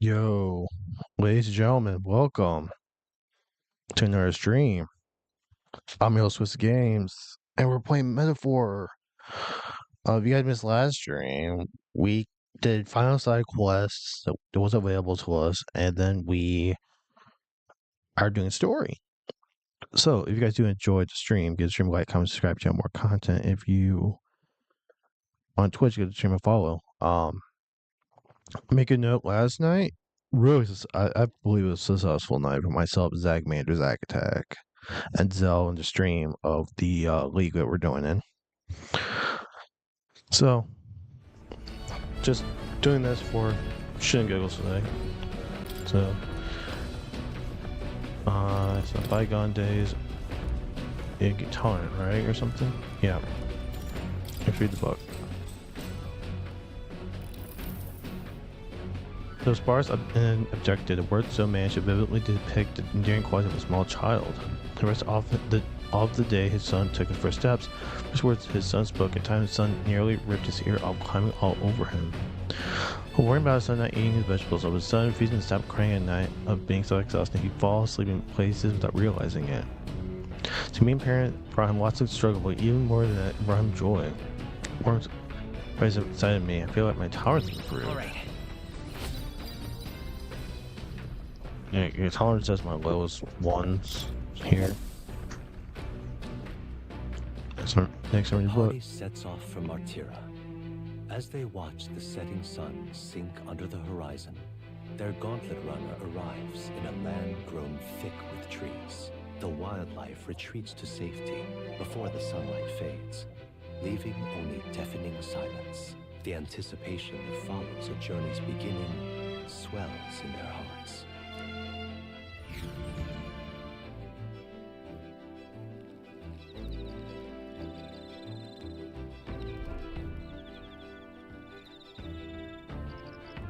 Yo, ladies and gentlemen, welcome to another stream. I'm your host, Swiss Games, and we're playing Metaphor. If you guys missed last stream, we did final side quests that was available to us, and then we are doing story. So, if you guys do enjoy the stream, give the stream a like, comment, subscribe, check out more content. If you on Twitch, give the stream a follow. Make a note. Last night, really, I believe it was a successful night for myself, Zagmander, Zag Attack, and Zell in the stream of the league that we're doing in. So, just doing this for shit and giggles today. So, bygone days. You get tolerant, right, or something? Yeah. Let's read the book. So Sparse objected. A word so managed to vividly depict the endearing quality of a small child. The rest of the day, his son took his first steps. First words his son spoke. At times, his son nearly ripped his ear off, climbing all over him. Worrying about his son not eating his vegetables, of his son refusing to stop crying at night, of being so exhausted he'd fall asleep in places without realizing it. To me, parent brought him lots of struggle, but even more than that, brought him joy. Warmth present inside of me. I feel like my tolerance improved. All right. Yeah, your tolerance is my lowest ones here. Next on your book. Party sets off from Martira. As they watch the setting sun sink under the horizon, their gauntlet runner arrives in a land grown thick with trees. The wildlife retreats to safety before the sunlight fades, leaving only deafening silence. The anticipation that follows a journey's beginning swells in their hearts.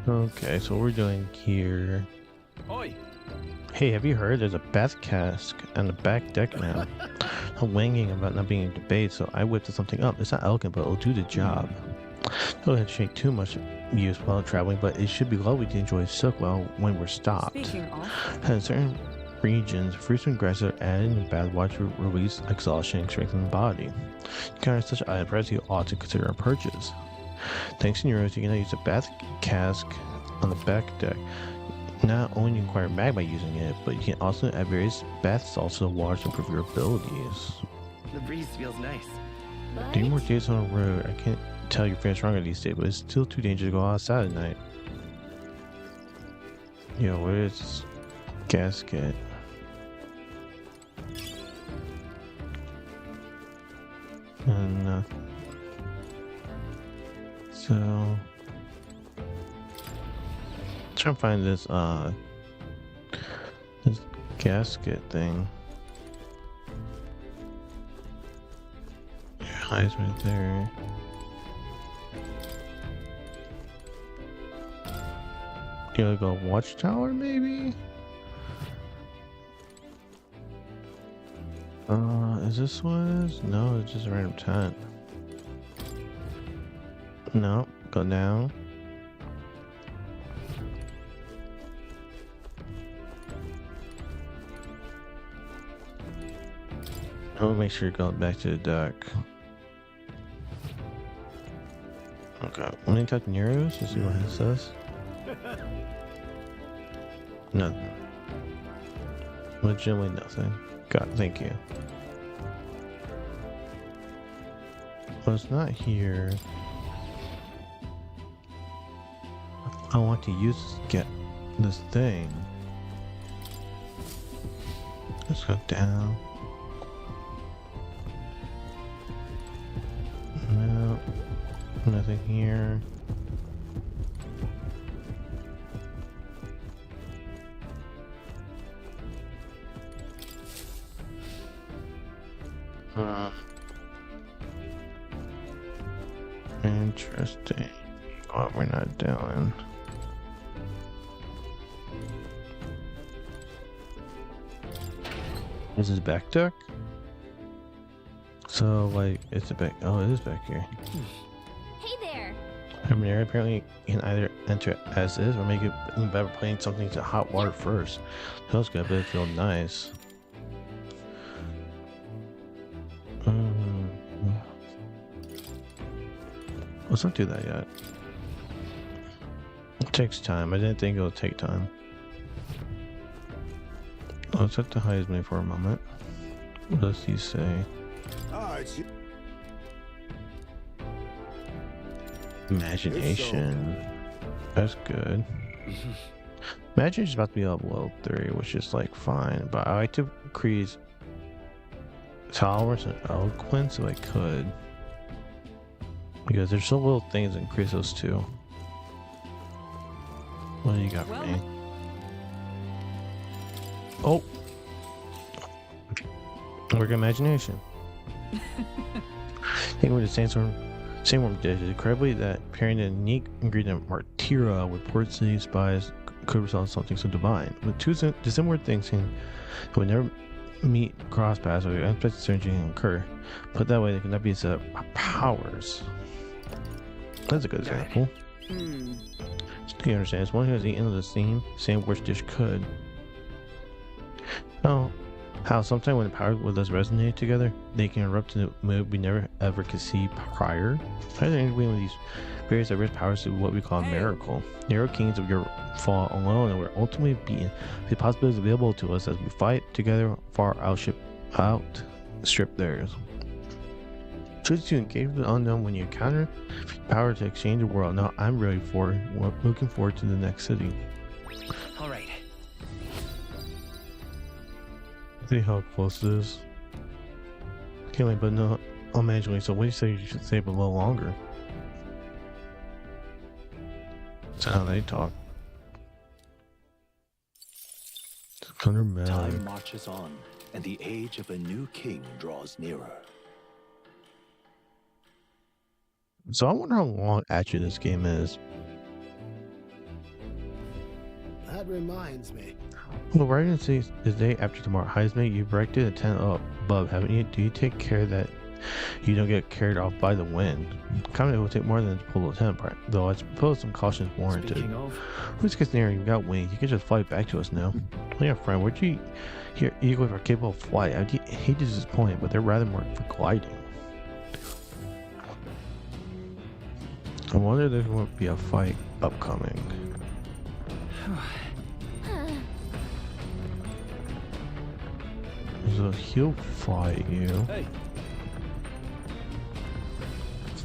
Okay, so what we're doing here. Oi! Hey, have you heard? There's a bath cask on the back deck now. I'm wanging about not being in debate, so I whipped something up. It's not elegant, but it'll do the job. Don't have to shake too much use while traveling, but it should be lovely to enjoy silk while when we're stopped. Speaking of, And in certain regions, fruits and grasses are added in bath water to release exhaustion and strengthen the body. To counter such items, perhaps you ought to consider a purchase. Thanks to Neuros, you can now use a bath cask on the back deck. Not only do you acquire mag by using it, but you can also add various bath salts to the water to improve your abilities. The breeze feels nice. 3 more days on the road. I can't tell you're feeling stronger these days, but it's still too dangerous to go outside at night. Yo, where is this gasket? And so trying to find this gasket thing. Eyes right there. You like a watchtower, maybe? Is this what it is? No, it's just a random tent. No, go down. Oh, make sure you're going back to the deck. Okay, let me type Neuros to see what it says. Nothing. Legitimately nothing. God, thank you. Well, it's not here. I want to get this thing. Let's go down. No, nothing here. Interesting. What we're not doing. Is this back deck? So, like, it's a back. Oh, it is back here. hey there. Ramonera apparently can either enter as is or make it even better putting something to hot water first. Feels good, but it feels nice. Let's not do that yet. It takes time. I didn't think it would take time. Let's set the Heisman for a moment. What does he say? Imagination. That's good. Imagination is about to be up level 3, which is like fine, but I like to increase tolerance and eloquence if I could. Because there's so little things that increase those two. What do you got for me? Oh! Work imagination. Taking with the sandworm dish is incredibly that pairing the unique ingredient Martira with port city spies could result in something so divine. With two dissimilar things that would never meet cross paths or unexpected synergy can occur. Put that way, they cannot be a set of powers. That's a good example. You understand, as one who has eaten of the same sandwich dish could. Oh, how sometimes when the powers with us resonate together, they can erupt in a mood we never ever could see prior. I think one of these various diverse powers to what we call a miracle. Narrow kings of your fall alone and we're ultimately beaten. The possibilities available to us as we fight together far outstrip theirs. Choose to engage with the unknown when you encounter power to exchange the world. Now I'm really looking forward to the next city. All right. See how close it is. Can't wait, but no, imaginally. So what do you say you should save a little longer? That's how they talk. Time marches on, and the age of a new king draws nearer. So I wonder how long actually this game is. That reminds me. Well, right in the day after tomorrow, Heisman, you've erected a tent up above, haven't you? Do you take care that you don't get carried off by the wind? Comment, it will take more than to pull the tent apart, though I suppose some caution is warranted. Who's gets near? You've got wings. You can just fly back to us now. Well, yeah, friend, where'd you hear eagles are capable of flight? I hate to disappoint, but they're rather more for gliding. I wonder if there won't be a fight upcoming. So he'll fight you. Hey.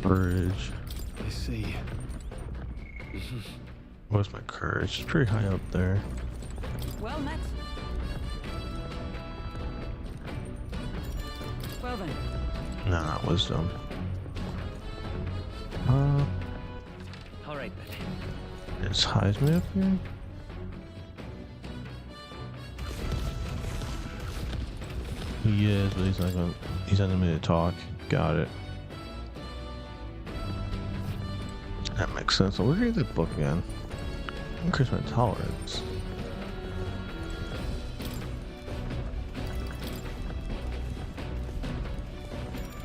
Courage. I see. What's my courage? It's pretty high up there. Well met. Well then. Nah, not wisdom. All right then. Is Heisman up here? He is, but he's not gonna. He's not gonna me to talk. Got it. That makes sense. So we'll read the book again. Increase my tolerance.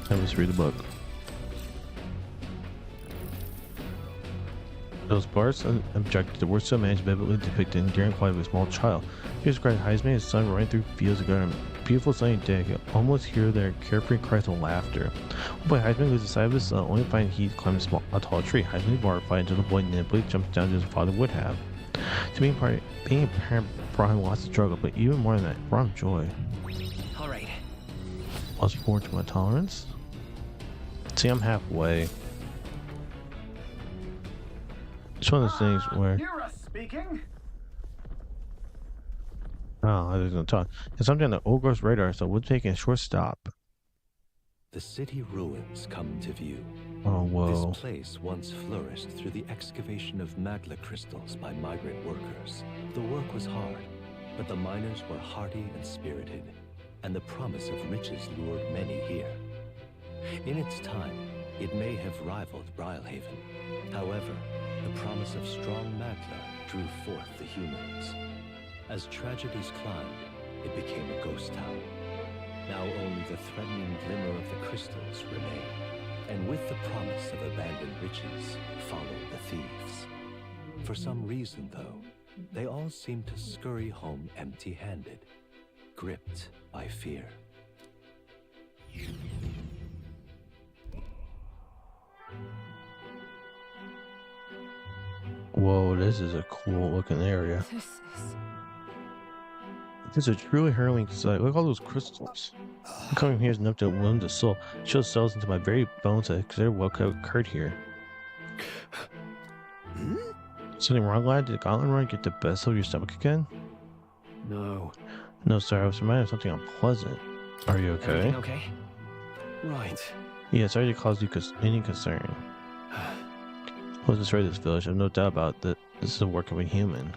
Let me just read the book. Those bars objected the worst so managed vividly depicted in endearing quality of a small child. He described Heisman and his son running through fields of garden. Beautiful sunny day. You could almost hear their carefree cries of laughter. One boy Heisman loses sight of his son, only to find he climbed a tall tree. Heisman was horrified until the boy nimbly jumped down as his father would have. To being a parent brought him lots of struggle, but even more than that, brought him joy. All right. Plus 4 to my tolerance. See, I'm halfway. It's one of those things where. Speaking. Oh, I was gonna talk. It's something on the old girl's radar, so we're taking a short stop. The city ruins come to view. Oh, whoa. This place once flourished through the excavation of magma crystals by migrant workers. The work was hard, but the miners were hardy and spirited, and the promise of riches lured many here. In its time, it may have rivaled Brylehaven. However, the promise of strong magma drew forth the humans. As tragedies climbed, it became a ghost town. Now only the threatening glimmer of the crystals remain, and with the promise of abandoned riches followed the thieves. For some reason, though, they all seemed to scurry home empty-handed, gripped by fear. Whoa, this is a cool looking area. This is... This is a truly harrowing sight. Look at all those crystals. Coming here is enough to wound the soul. Chill cells into my very bones that consider what occurred here. Something wrong, lad? Did the gauntlet run get the best of your stomach again? No. No, sir. I was reminded of something unpleasant. Are you okay? Everything okay? Right. Yeah, sorry to cause you any concern. We'll destroy this village. I have no doubt about that. This is the work of a human.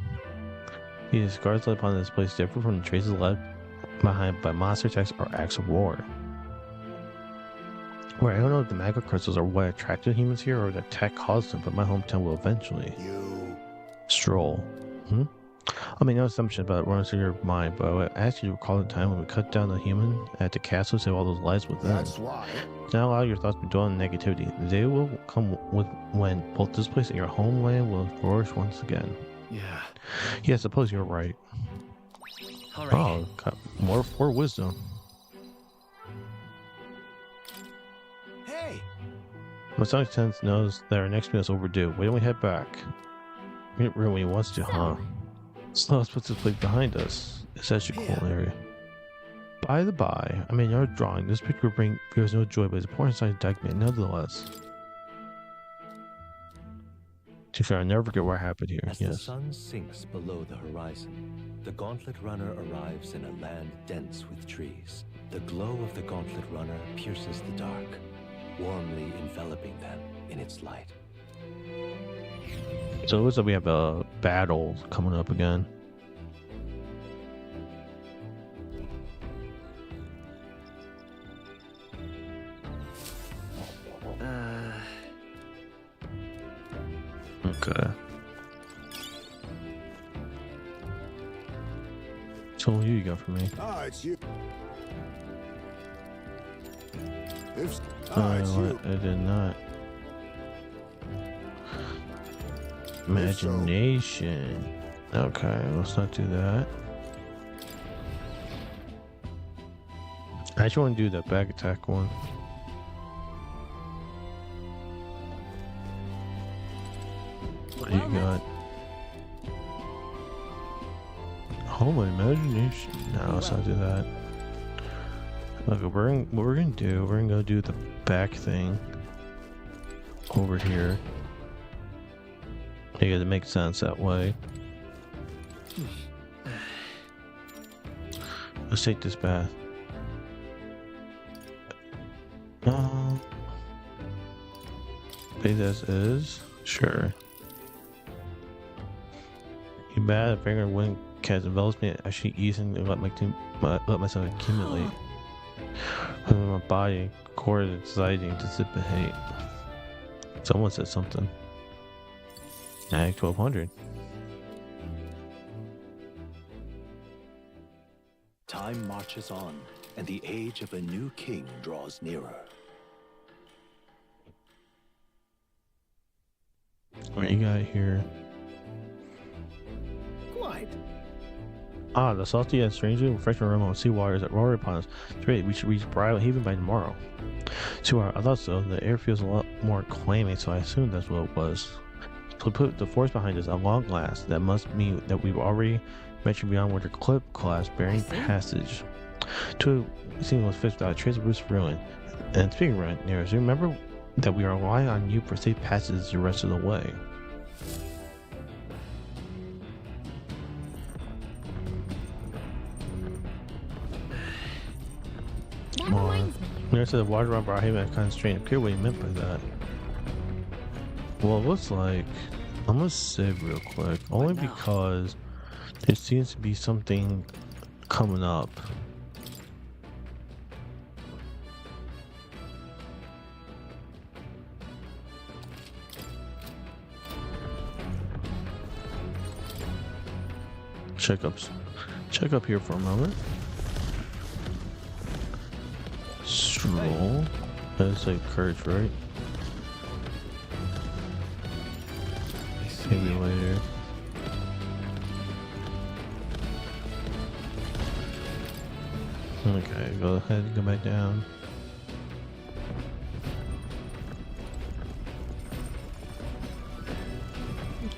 The scars left upon this place differ from the traces left behind by monster attacks or acts of war. Well, I don't know if the magma crystals are what attracted humans here or the attack caused them, but my hometown will eventually. Stroll. I mean, no assumption about it runs through your mind, but I asked you to recall the time when we cut down the human at the castle to save all those lives within. That's why. Do not allow your thoughts to dwell on negativity. They will come with when both this place and your homeland will flourish once again. Yeah. Yeah, I suppose you're right. All right. Oh, got more wisdom. Hey! My son sense knows that our next meal is overdue. Why don't we head back? When he wants to, huh? So let's put this place behind us. It's such a cool area. By the by, I mean, our drawing. This picture will bring viewers no joy, but it's important science document nonetheless. To fair, I'll never forget what happened here. As Yes. the sun sinks below the horizon, the Gauntlet Runner arrives in a land dense with trees. The glow of the Gauntlet Runner pierces the dark, warmly enveloping them in its light. So it looks like we have a battle coming up again. Okay. So what you got for me? Ah, it's you. If What? I did not. Imagination. Okay, let's not do that. I actually want to do that back attack one. What do you got? Oh, my imagination. No, let's not do that. Look, what we're gonna do, we're gonna go do the back thing over here. Yeah, it makes sense that way. Let's take this path. Pay this is sure. You bad if finger wing cat envelops me. Actually, easing to let myself accumulate. When my body core is exciting to dissipate. Someone said something. Act 1200. Time marches on, and the age of a new king draws nearer. What you got here? Quite. Ah, the salty and strangely refreshing aroma of seawater is roaring upon us. It's great. We should reach Bridal Haven by tomorrow. 2 hours. I thought so. The air feels a lot more clammy, so I assumed that's what it was. So put the force behind us at long last. That must mean that we've already ventured beyond Winter Cliff class bearing passage. To seeing was fixed without a trace of Bruce ruin. And speaking of ruin, Nearest, remember that we are relying on you for safe passages the rest of the way. That reminds me. Nearest to the water around Barhaven, I kind of strange. Clear what you meant by that. Well, it looks like I'm gonna save real quick, only because there seems to be something coming up. Check up here for a moment. Stroll. That's like courage, right? Maybe later. Okay, go ahead and go back down.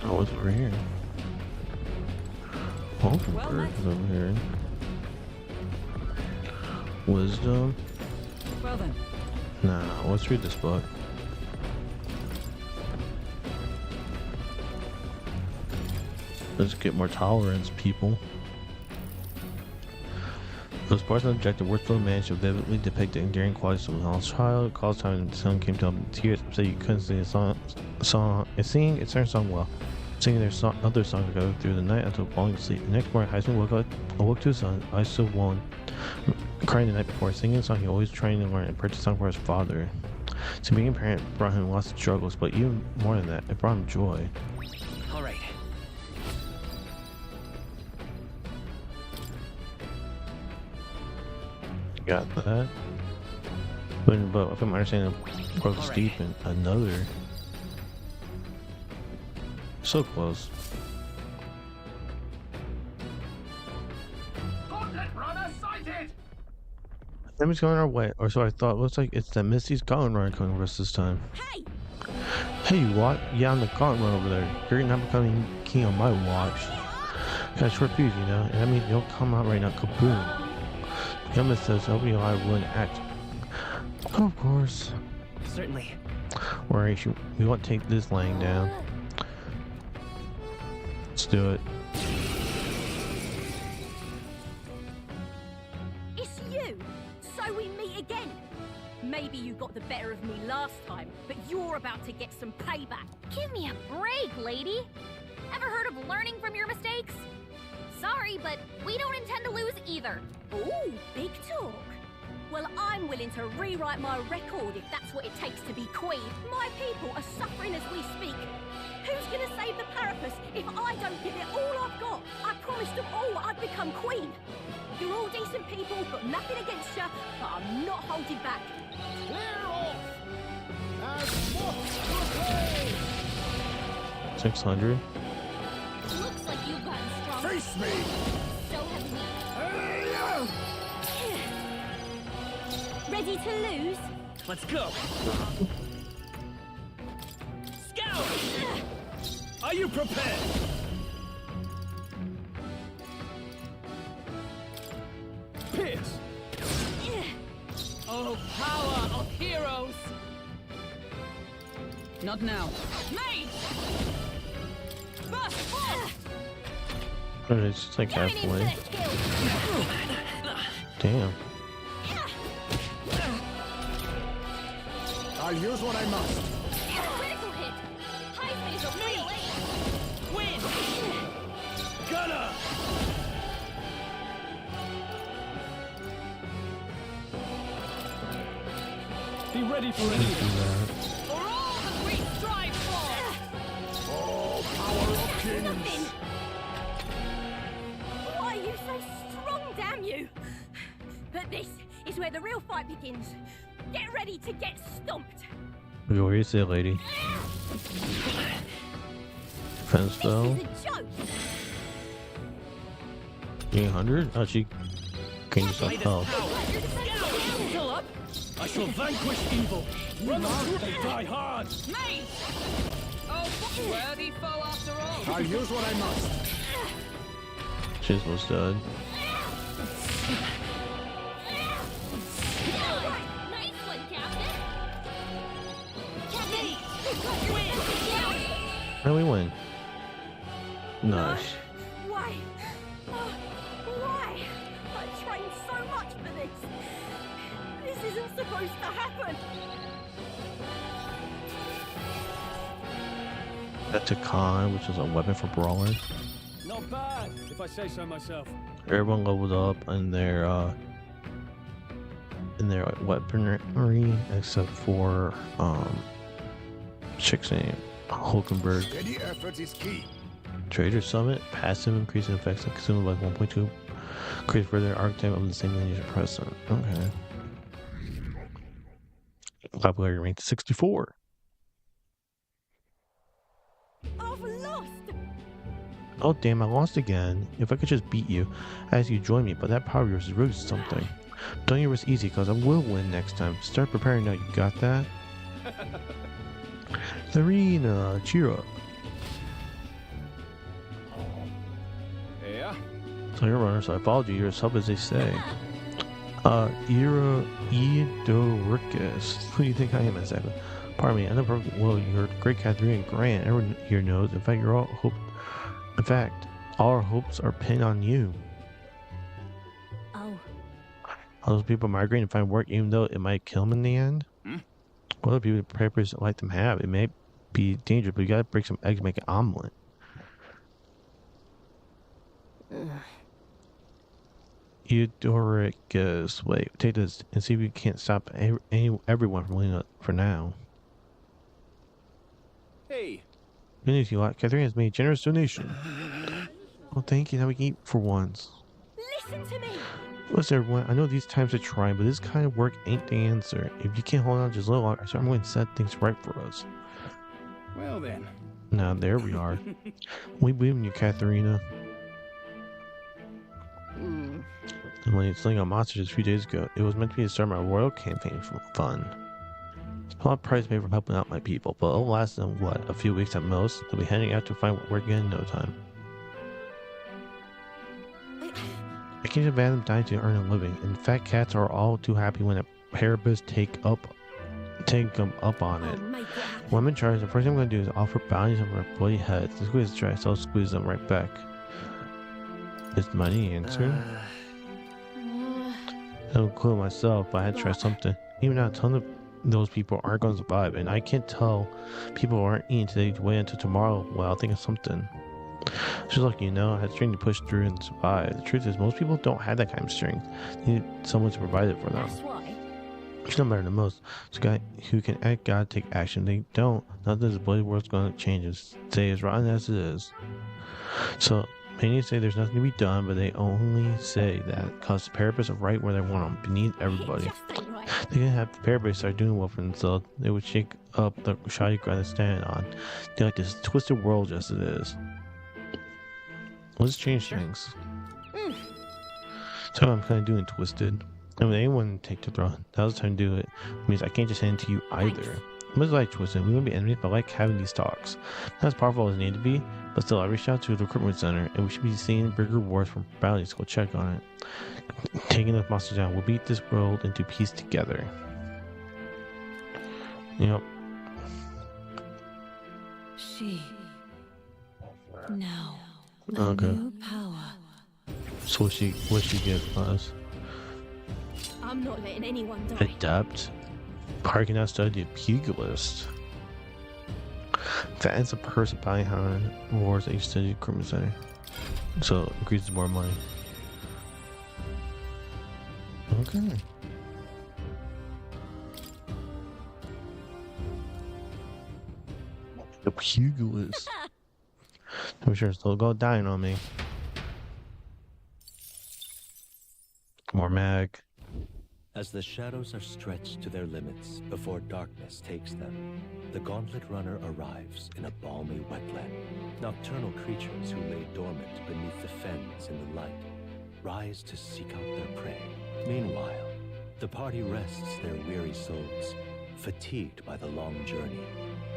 Oh, what's over here? Hulkenberg is over here. Wisdom? Well then. Nah, let's read this book. Let's get more tolerance, people. Those parts of the objective workflow managed to vividly depict the endearing qualities of a small child. Calls time the sun came to tears, so you couldn't sing a singing a certain song well. Singing their other songs go through the night until falling asleep. The next morning, Heisman awoke to his son, eyes so swollen, crying the night before. Singing a song he always trying to learn and purchased a song for his father. So being a parent brought him lots of struggles, but even more than that, it brought him joy. All right. Got that. But if I'm understanding, broke steep and another. So close. Gauntlet runner sighted! Enemy's going our way, or so I thought. Looks like it's that Misty's Gauntlet Runner coming over us this time. Hey! Hey, what? Yeah, I'm the Gauntlet Runner over there. You're not becoming king on my watch. Got a short fuse, you know, and I mean, you'll come out right now, kaboom. Yama says, "Nobody I wouldn't act." Oh, of course. Certainly. Alright, we won't take this laying down. Let's do it. It's you! So we meet again! Maybe you got the better of me last time, but you're about to get some payback. Give me a break, lady! Ever heard of learning from your mistakes? Sorry, but we don't intend to lose either. Ooh, big talk. Well, I'm willing to rewrite my record if that's what it takes to be queen. My people are suffering as we speak. Who's gonna save the Parapus if I don't give it all I've got? I promised them all I'd become queen. You're all decent people, got nothing against you, but I'm not holding back. Clear off! As what? 600. Looks like you've gotten stronger. Face me! So have we. Hey-ya! Ready to lose? Let's go. Scout! Are you prepared? Pierce! Oh, power of heroes! Not now. Mate! Burst forth! It's just like Going in for the halfway. kill. Damn. I'll use what I must. Critical hit. Heisman is a real ace. Win! Gunner! Be ready for Do anything. that. For all that we strive for! All power of kings. Nothing. Why are you so strong, damn you? But this is where the real fight begins. Get ready to get stomped. What do you say, lady? Fence spell. This is a joke. 800? Oh, she gained herself Might as health. power. Scout! Still up? I shall vanquish evil. Brothers, they die hard. Mate! Oh, worthy foe after all. I'll use what I must. She's almost dead. Nice one, Captain. Captain, And we win. Nice. why? Oh, why? I trained so much for this. This isn't supposed to happen. That's a Khan, which is a weapon for brawlers. Not bad, if I say so myself. Everyone leveled up in their weaponry except for chick's name, Hulkenberg. Steady effort is key. Trader Summit, passive increase in effects and consumed by 1.2. Create further archetype of the same lineage of present. Okay. Popularity ranked 64. Our I've lost! Oh damn, I lost again. If I could just beat you, I ask you to join me, but that power of yours is really something. Don't you risk easy, cause I will win next time. Start preparing now, you got that? Serena, cheer up. Yeah. So you're a runner, so I followed you. You're as tough as they say. Eidoricus. Who do you think I am exactly? Pardon me, I never. Well, you're great Catherine Grant. Everyone here knows. In fact, all our hopes are pinned on you. Oh. All those people migrating to find work, even though it might kill them in the end. What other people papers like them have? It may be dangerous, but you gotta break some eggs to make an omelet. Eudoricus. Wait, take this and see if we can't stop everyone from leaving for now. Hey. Good news, you lot. Catherine has made a generous donation. Oh, thank you. Now we can eat for once. Listen to me! Listen, everyone. I know these times are trying, but this kind of work ain't the answer. If you can't hold on just a little longer, I'm going to set things right for us. Well then. Now, there we are. We believe in you, Katharina. And when you sling on monsters a few days ago, it was meant to be the start of my royal campaign for fun. A lot of prize made from helping out my people, but it'll last them, what, a few weeks at most? They'll be heading out to find work again in no time. I can't abandon them dying to earn a living, and fat cats are all too happy when a parabus take them up on it. When I'm in charge, the first thing I'm going to do is offer bounties on their bloody heads. The squeeze try, so I'll squeeze them right back. Is money the answer? I don't clue myself, but I had to try something. Even now, a ton of those people aren't going to survive, and I can't tell people aren't eating today to wait until tomorrow while I think of something. Just like you know, I had strength to push through and survive. The truth is, most people don't have that kind of strength. They need someone to provide it for them. That's why. It's not better than most. It's a guy who can act God take action. They don't. Not that this bloody world's going to change. It's stay as rotten as it is. So many say there's nothing to be done, but they only say that because the parapets are right where they want them, beneath everybody. It just ain't right. They can have the parapets start doing well for themselves. They would shake up the shoddy ground they're standing on. They like this twisted world just as it is. Let's change things. So I'm kind of doing twisted. And when anyone take the throne, that was the time to do it. It means I can't just hand it to you either. Much like twisted, we won't be enemies, but I like having these talks. Not as powerful as they need to be, but still I reached out to the recruitment center, and we should be seeing bigger rewards from bounties. Go check on it. Taking those monsters down, we'll beat this world into peace together. Yep. She now Okay. new power. So what she give us? I'm not letting anyone die. Adept. Parking out study the pugilist. That ends a person behind rewards that you study recruitment center. So it increases more money. Okay. The pugilist. I'm sure it's still go dying on me. More mag. As the shadows are stretched to their limits before darkness takes them, the Gauntlet Runner arrives in a balmy wetland. Nocturnal creatures who lay dormant beneath the fens in the light rise to seek out their prey. Meanwhile, the party rests their weary souls, fatigued by the long journey,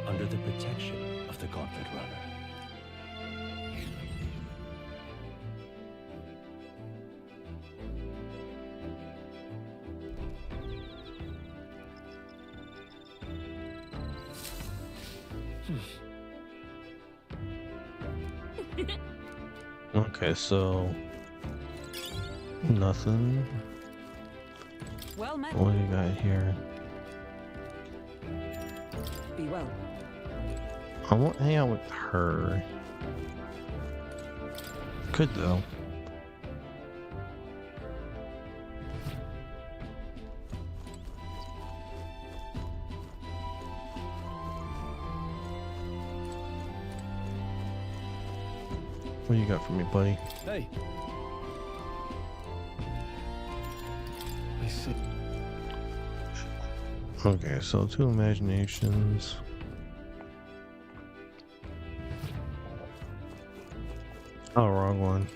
under the protection of the Gauntlet Runner. Okay, so nothing. Well met. What do you got here? Be well. I won't hang out with her. Could though. What do you got for me, buddy? Hey. I see. Okay, so 2 imaginations. Oh, wrong one.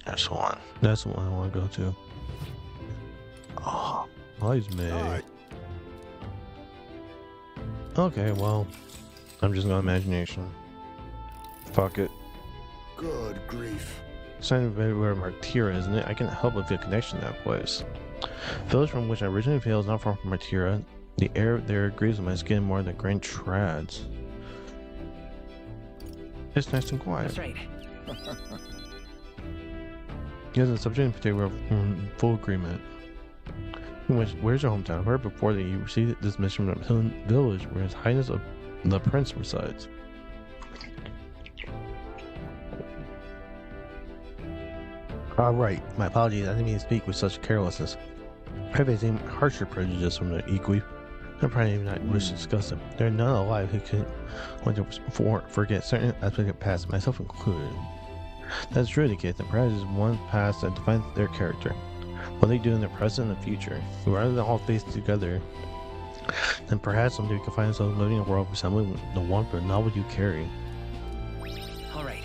That's the one. That's the one I want to go to. Oh, wise me. Aye. Okay, well, I'm just going imagination. Fuck it. Good grief. Sign where Martira, isn't it? I can't help but feel a connection to that place. The village from which I originally hailed is not far from Martira. The air there agrees with my skin more than Grand Trads. It's nice and quiet. That's right. Yes, the subject in particular, we're in full agreement. Where's your hometown? I heard before that you received this mission from the village where His Highness of the Prince resides. Right. My apologies. I didn't mean to speak with such carelessness. I have a same harsher prejudice from the Equi. I probably even not wish to discuss them. There are none alive who can want to forget certain aspects of the past, myself included. That's truly the case, and perhaps is one past that defines their character. What they do in the present and the future. Rather than all face together, then perhaps someday we can find ourselves living in a world resembling the one but not what you carry. All right.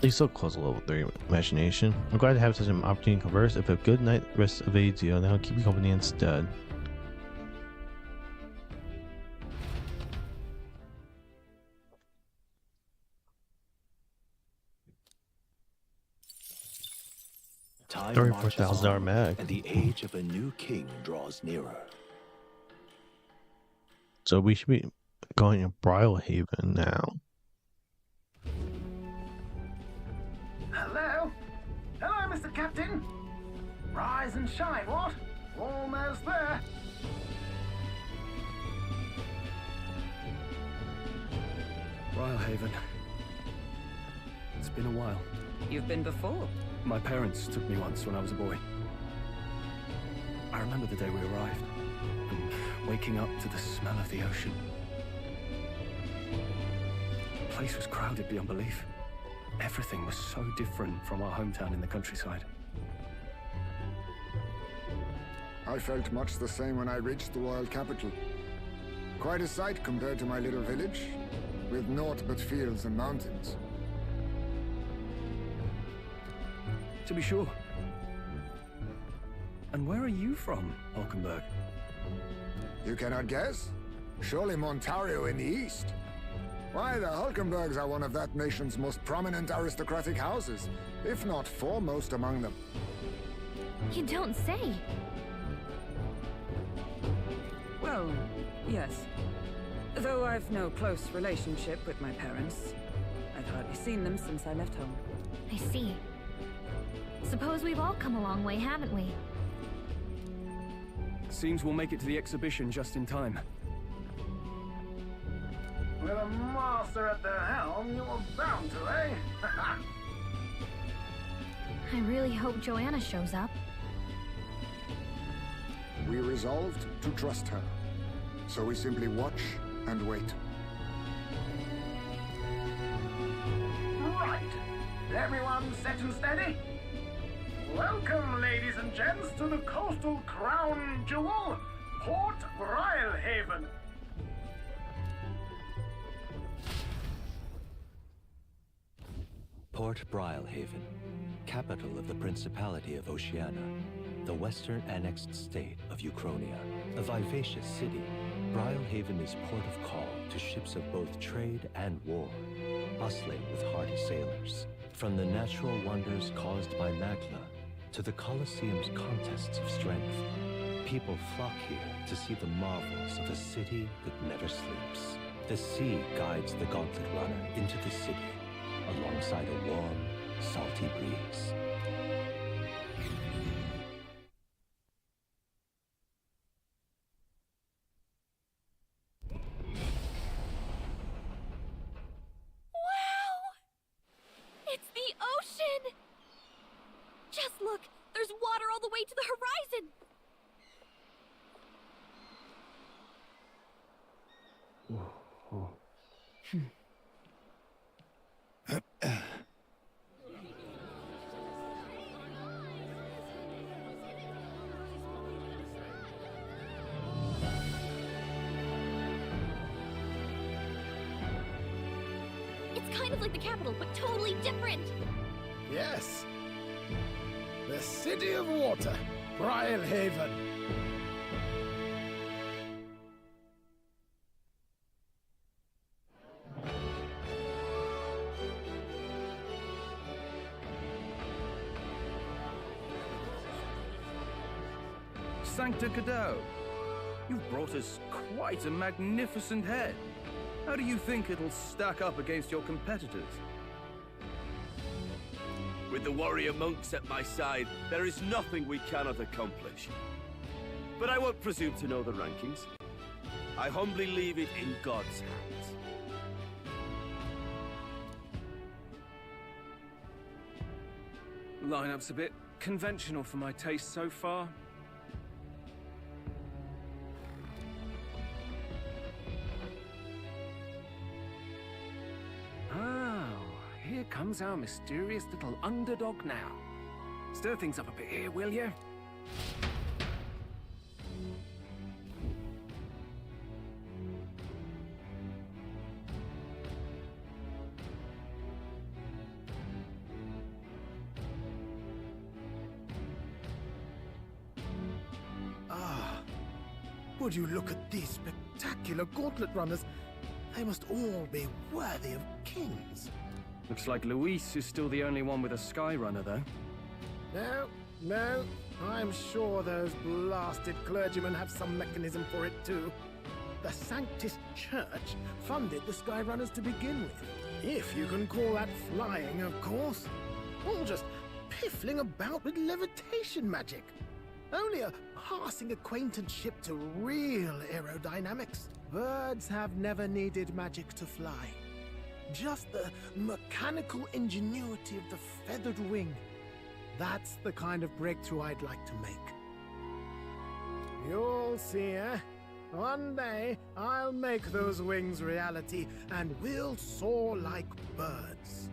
You still close a level 3 imagination. I'm glad to have such an opportunity to converse. If a good night rest evades you, then I'll keep you company instead. Time $34,000 marches mag. and the age of a new king draws nearer. So we should be going to Brylehaven now. Hello? Hello, Mr. Captain? Rise and shine, what? Almost there. Brylehaven. It's been a while. You've been before. My parents took me once when I was a boy. I remember the day we arrived, and waking up to the smell of the ocean. The place was crowded beyond belief. Everything was so different from our hometown in the countryside. I felt much the same when I reached the royal capital. Quite a sight compared to my little village, with naught but fields and mountains. To be sure. And where are you from, Hulkenberg? You cannot guess? Surely Montario in the east. Why, the Hulkenbergs are one of that nation's most prominent aristocratic houses, if not foremost among them. You don't say. Well, yes. Though I've no close relationship with my parents. I've hardly seen them since I left home. I see. Suppose we've all come a long way, haven't we? Seems we'll make it to the exhibition just in time. With a master at the helm, you were bound to, eh? I really hope Joanna shows up. We resolved to trust her, so we simply watch and wait. Right. Everyone set and steady? Welcome, ladies and gents, to the coastal crown jewel, Port Brylehaven. Port Brylehaven, capital of the Principality of Oceania, the western annexed state of Uchronia. A vivacious city, Brylehaven is port of call to ships of both trade and war, bustling with hardy sailors. From the natural wonders caused by Magna to the Colosseum's contests of strength, people flock here to see the marvels of a city that never sleeps. The sea guides the gauntlet runner into the city, alongside a warm, salty breeze. Wow! It's the ocean! Just look! There's water all the way to the horizon! kind of like the capital, but totally different. Yes. The City of Water, Brylehaven. Sancta Cadeau, you've brought us quite a magnificent head. How do you think it'll stack up against your competitors? With the warrior monks at my side, there is nothing we cannot accomplish. But I won't presume to know the rankings. I humbly leave it in God's hands. Lineup's a bit conventional for my taste so far. Here comes our mysterious little underdog now. Stir things up a bit here, will you? Ah, would you look at these spectacular gauntlet runners? They must all be worthy of kings. Looks like Luis is still the only one with a Sky Runner, though. No, I'm sure those blasted clergymen have some mechanism for it too. The Sanctus Church funded the Skyrunners to begin with. If you can call that flying, of course. All just piffling about with levitation magic. Only a passing acquaintanceship to real aerodynamics. Birds have never needed magic to fly. Just the mechanical ingenuity of the feathered wing. That's the kind of breakthrough I'd like to make. You'll see, eh? One day, I'll make those wings reality, and we'll soar like birds.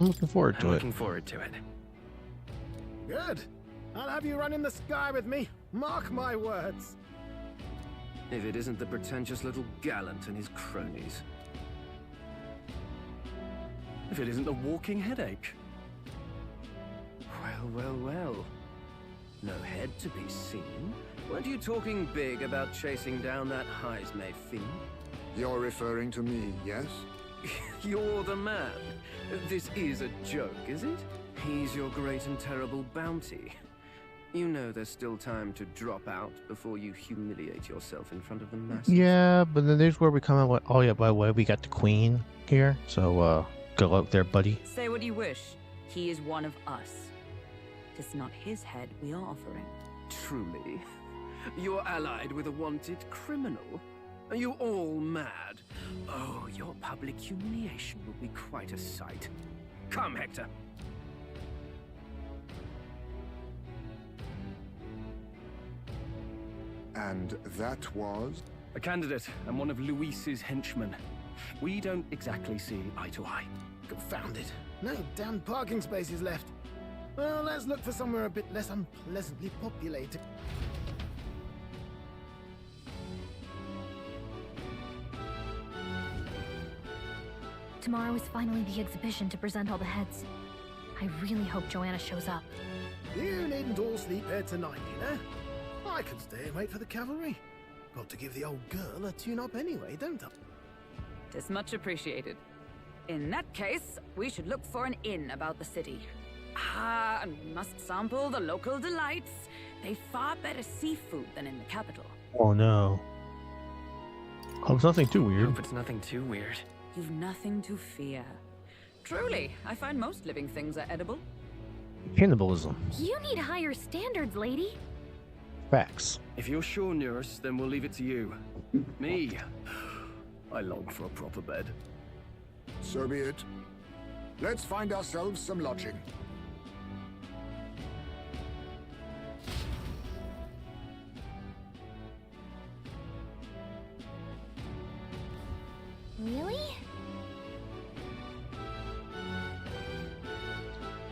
I'm looking forward to it. Looking forward to it. Good. I'll have you run in the sky with me. Mark my words. If it isn't the pretentious little gallant and his cronies. If it isn't a walking headache. Well. No head to be seen. Weren't you talking big about chasing down that Heismay fiend? You're referring to me, yes? You're the man. This is a joke, is it? He's your great and terrible bounty. You know there's still time to drop out before you humiliate yourself in front of the masses. Yeah, but then there's where we come out. Oh yeah, by the way, we got the queen here. So good luck there, buddy. Say what you wish. He is one of us. It's not his head we are offering. Truly? You're allied with a wanted criminal? Are you all mad? Oh, your public humiliation will be quite a sight. Come, Hector. And that was? A candidate and one of Luis's henchmen. We don't exactly see eye to eye. Confound it. No damn parking spaces left. Well, let's look for somewhere a bit less unpleasantly populated. Tomorrow is finally the exhibition to present all the heads. I really hope Joanna shows up. You needn't all sleep here tonight, you know? I can stay and wait for the cavalry. Got to give the old girl a tune-up anyway, don't I? Tis much appreciated. In that case, we should look for an inn about the city. Ah, and we must sample the local delights. They've far better seafood than in the capital. Oh no. Hope it's nothing too weird. Hope it's nothing too weird. You've nothing to fear. Truly, I find most living things are edible. Cannibalism. You need higher standards, lady. Facts. If you're sure, Nurse, then we'll leave it to you. Me, I long for a proper bed. So be it. Let's find ourselves some lodging. Really?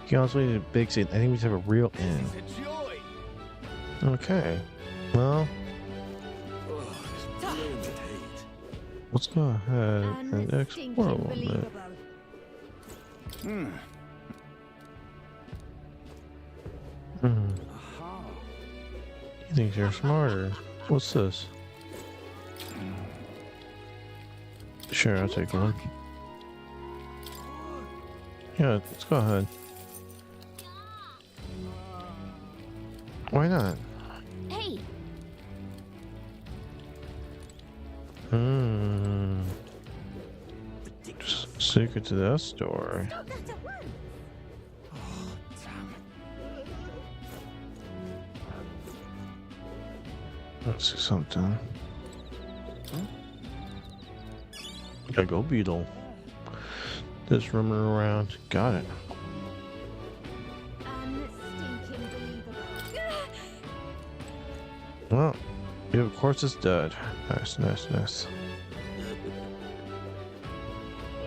To be honest with you, the big city, I think we just have a real inn. Okay. Well, we'll Let's go ahead and explore a little bit. He thinks you're smarter. What's this? Sure, I'll take one. Yeah, let's go ahead. Why not? Hey. Secret to that store. Let's see something. Gotta go, Beetle. Just roaming around. Got it. Well, yeah, of course it's dead. Nice, nice, nice.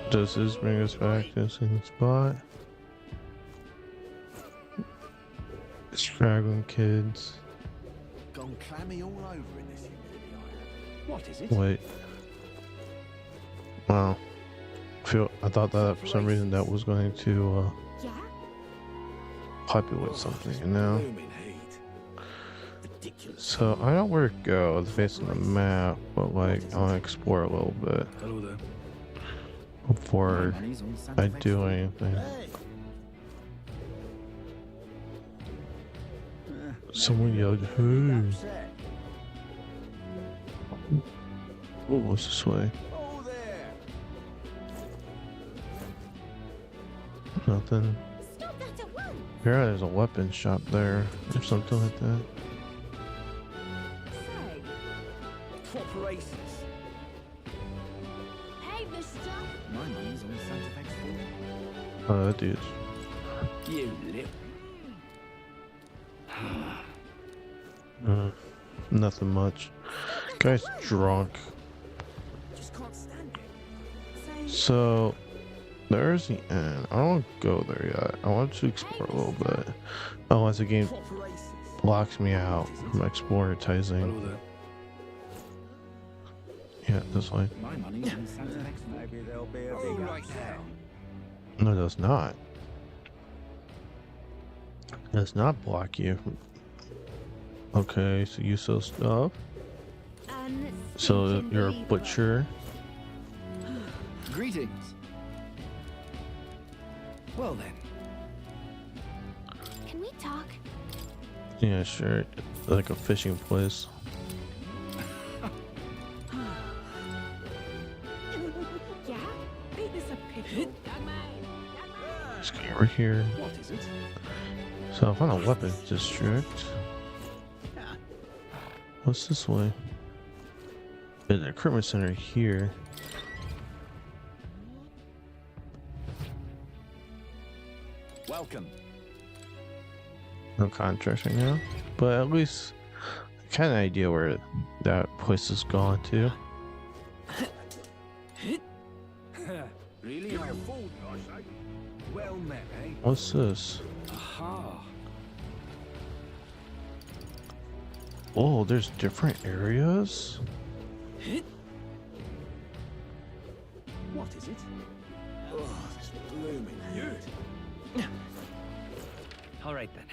Does this bring us back to the same spot? Straggling kids. Gone clammy all over in this humidity I have. What is it? Wait. Wow. I thought that for some reason that was going to populate something, you know? So I know where to go. It's based on the map, but like I want to explore a little bit before I do anything. Someone yelled, "Hey!" Oh, what's this way? Nothing. Apparently there's a weapon shop there or something like that. Proper races. Hey, mister. My money's on Santa Fe's Oh, that dude's. You lip. Nothing much. Guy's drunk. Just can't stand it. So there's the end. I don't want to go there yet. I want to explore a little bit. Unless the game locks me out from exploritizing. Yeah, this way. My money's on Santa Fe's. Maybe there'll be a big right now. No, it does not. It does not block you. Okay, so you sell stuff. So you're a butcher. Greetings. Well then. Can we talk? Yeah, sure. Like a fishing place. Yeah? Ain't this a pickle? Let's go over here. What is it? So I found a weapons district. What's this way? There's an equipment center here. Welcome. No contracts right now, but at least I kind of idea where that place is going to. Really? Give me a food, I say. Well met, eh? What's this? Aha. Oh, there's different areas. What is it? Oh, this blooming heat. All right then.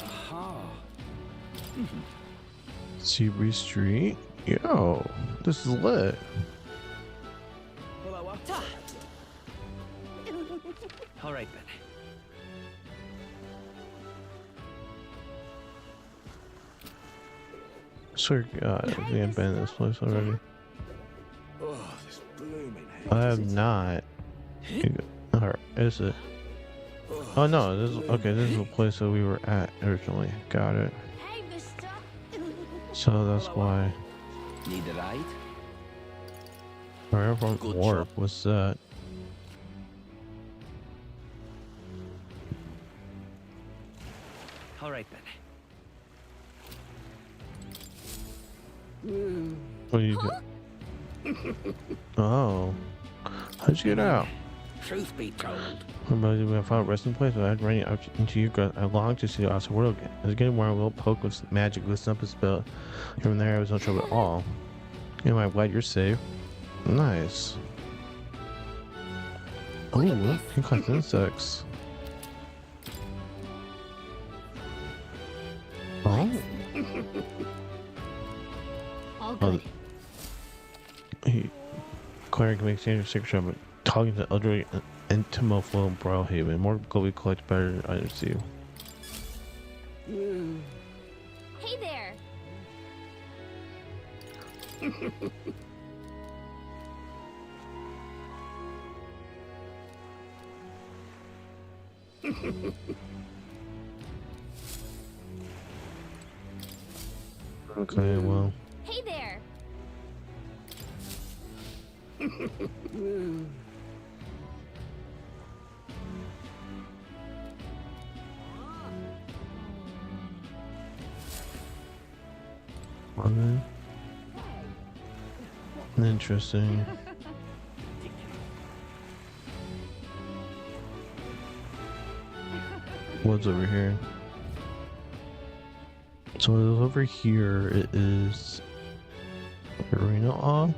Aha. Seabury Street. Yo, this is lit. All right then. Swear to God, I think I've been in this place already. Oh, this blooming heat. I have not. Or is it? Oh no, this is okay. This is the place that we were at originally. Got it. Hey, mister. So that's why. Need a ride? Where from Good warp? job. What's that? All right then. What do you do? Oh, how'd you get out? Truth be told. When I found a resting place, but I'd running out into your gut. I longed to see the outside world again. I was getting warm, a little poke with magic, listen up a spell. Here and there, I was no trouble at all. Anyway, I'm glad you're safe. Nice. Ooh, he collects insects. Oh. All good. Cleric can make standard signature, but talking to elderly Entomopho Browhaven. More globally collect better items to you. Hey there. Okay, well. Hey there. Interesting. What's over here? So over here it is arena off.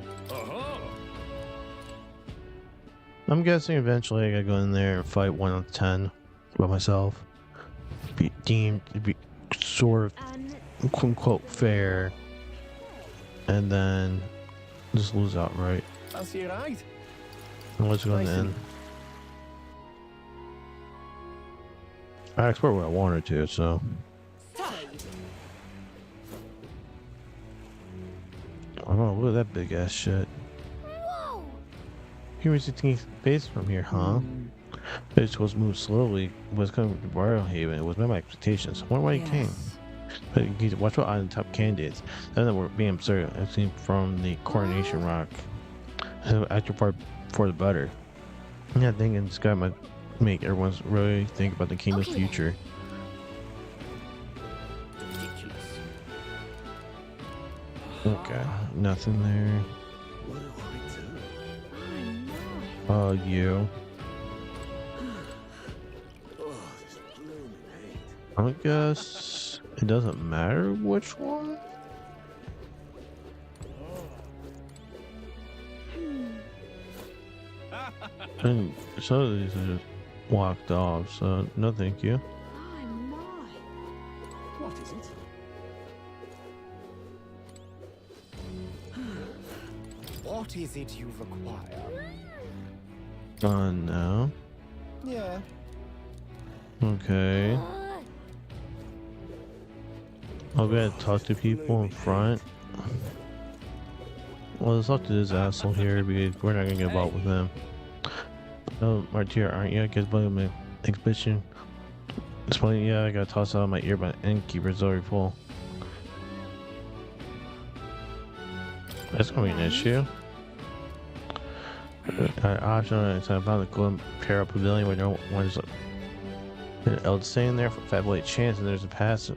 I'm guessing eventually I gotta go in there and fight 1 out of 10 by myself. Be deemed to be sort of quote unquote fair, and then just lose outright. That's you right. And let's go in the end. I explored what I wanted to, so. Oh, look at that big ass shit. Whoa. He was taking space from here, huh? It's supposed to move slowly. Was coming from Royal Haven. It was met my expectations. I wonder why he came. But you need to watch out on the top candidates. None of them were being absurd. I've seen from the Coronation Rock. After part for the better. Yeah, thinking this guy might make everyone's really think about the kingdom's future. Okay, nothing there. Oh, you. I guess it doesn't matter which one. And some of these are just walked off, so no thank you. What is it? What is it you require? No. Yeah. Okay. I'll go ahead and talk to people in front. Well, let's talk to this asshole here because we're not gonna get involved with him. Oh, Martyr, aren't you? I guess by my exhibition. Explain, yeah, I got tossed out of my ear by an innkeeper's already full. That's gonna be an issue. Option, I found the Golden Imperial Pavilion where no one's else staying there for fabulate chance, and there's a pass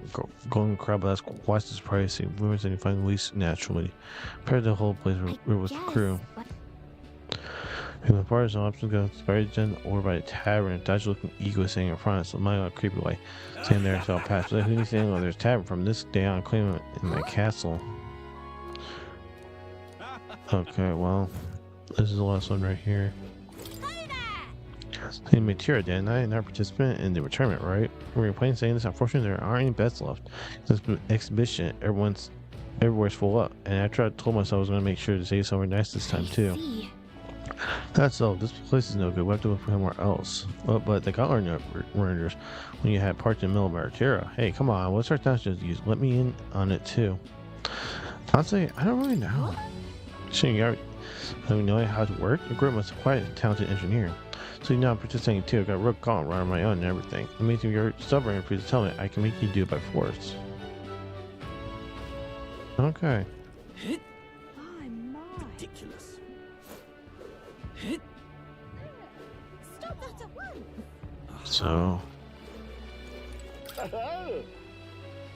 golden crab that's twice as pricey. Rumors that you find the least naturally. Compared to the whole place where it was the crew. And the part is an option goes spirit gen or by a tavern, a dodgy looking ego sitting in front, so my creepy way. Standing there so I'll pass. But who needs to know there's a tavern from this day on claim in my castle. Okay, well, this is the last one right here. Hey, Matira, didn't I? Not participant in the retirement, right? We're playing saying this. Unfortunately, there aren't any bets left. This exhibition, everywhere's full up. And after I told myself I was going to make sure to say somewhere nice this time, too. That's all. This place is no good. We have to look for somewhere else. Well, but the Gauntlet Runners, when you had parked in the middle of Matira. Hey, come on. What's our task to use? Let me in on it, too. Honestly, I don't really know. Shouldn't you already know how to work? Your group must be quite a talented engineer. So you know I'm participating too. I got a real call right on my own and everything. It means if you're stubborn and please tell me, I can make you do it by force. Okay. Ridiculous. Stop that at once. So.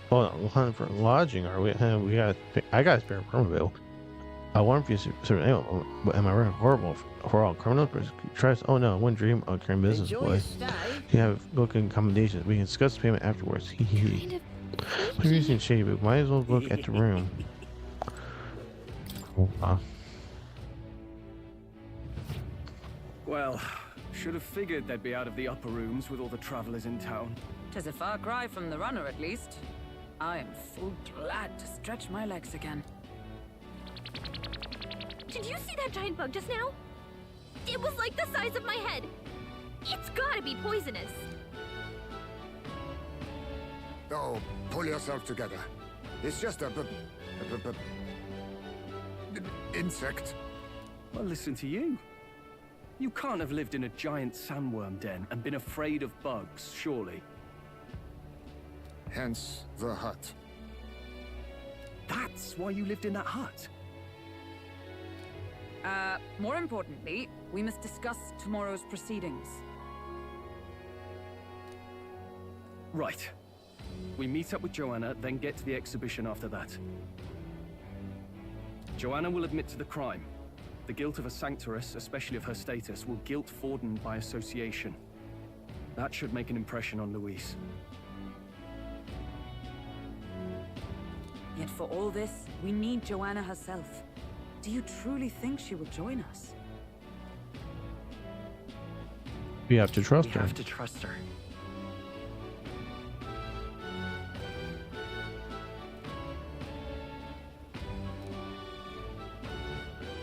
Hold on, we're hunting for lodging, are we? I got a spare permaville. I want to be certain. But am I really horrible for all criminals? Tries. Oh no, one dream of carrying business boy. You have booking accommodations. We can discuss payment afterwards. Hee hee. I'm using shady, but might as well look at the room. Well, should have figured they'd be out of the upper rooms with all the travelers in town. 'Tis a far cry from the runner, at least. I am full glad to stretch my legs again. Did you see that giant bug just now? It was like the size of my head. It's gotta be poisonous. Oh, pull yourself together. It's just a insect. Well, listen to you. You can't have lived in a giant sandworm den and been afraid of bugs, surely. Hence the hut. That's why you lived in that hut? More importantly, we must discuss tomorrow's proceedings. Right. We meet up with Joanna, then get to the exhibition after that. Joanna will admit to the crime. The guilt of a sanctoress, especially of her status, will guilt Forden by association. That should make an impression on Louise. Yet for all this, we need Joanna herself. Do you truly think she will join us? We have to trust her. We have to trust her.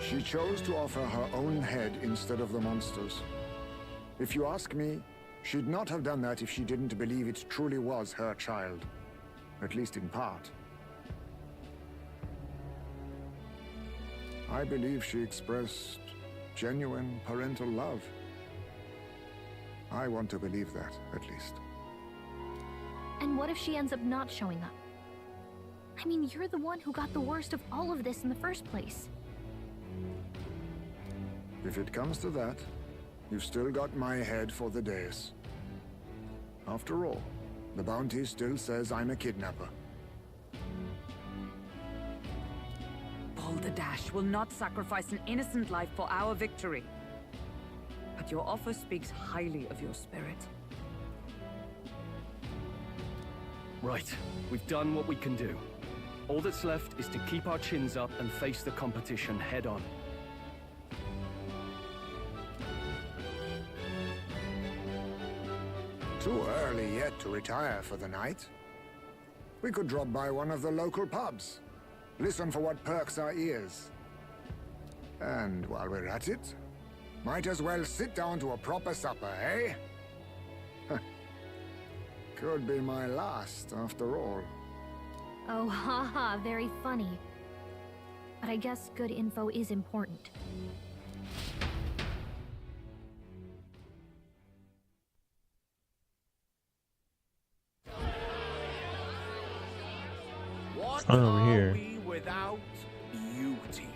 She chose to offer her own head instead of the monster's. If you ask me, she'd not have done that if she didn't believe it truly was her child. At least in part. I believe she expressed genuine parental love. I want to believe that, at least. And what if she ends up not showing up? I mean, you're the one who got the worst of all of this in the first place. If it comes to that, you've still got my head for the dais. After all, the bounty still says I'm a kidnapper. Balderdash will not sacrifice an innocent life for our victory. But your offer speaks highly of your spirit. Right. We've done what we can do. All that's left is to keep our chins up and face the competition head on. Too early yet to retire for the night. We could drop by one of the local pubs. Listen for what perks our ears. And while we're at it, might as well sit down to a proper supper, eh? Could be my last, after all. Oh, haha, very funny. But I guess good info is important. What over are here. we without beauty?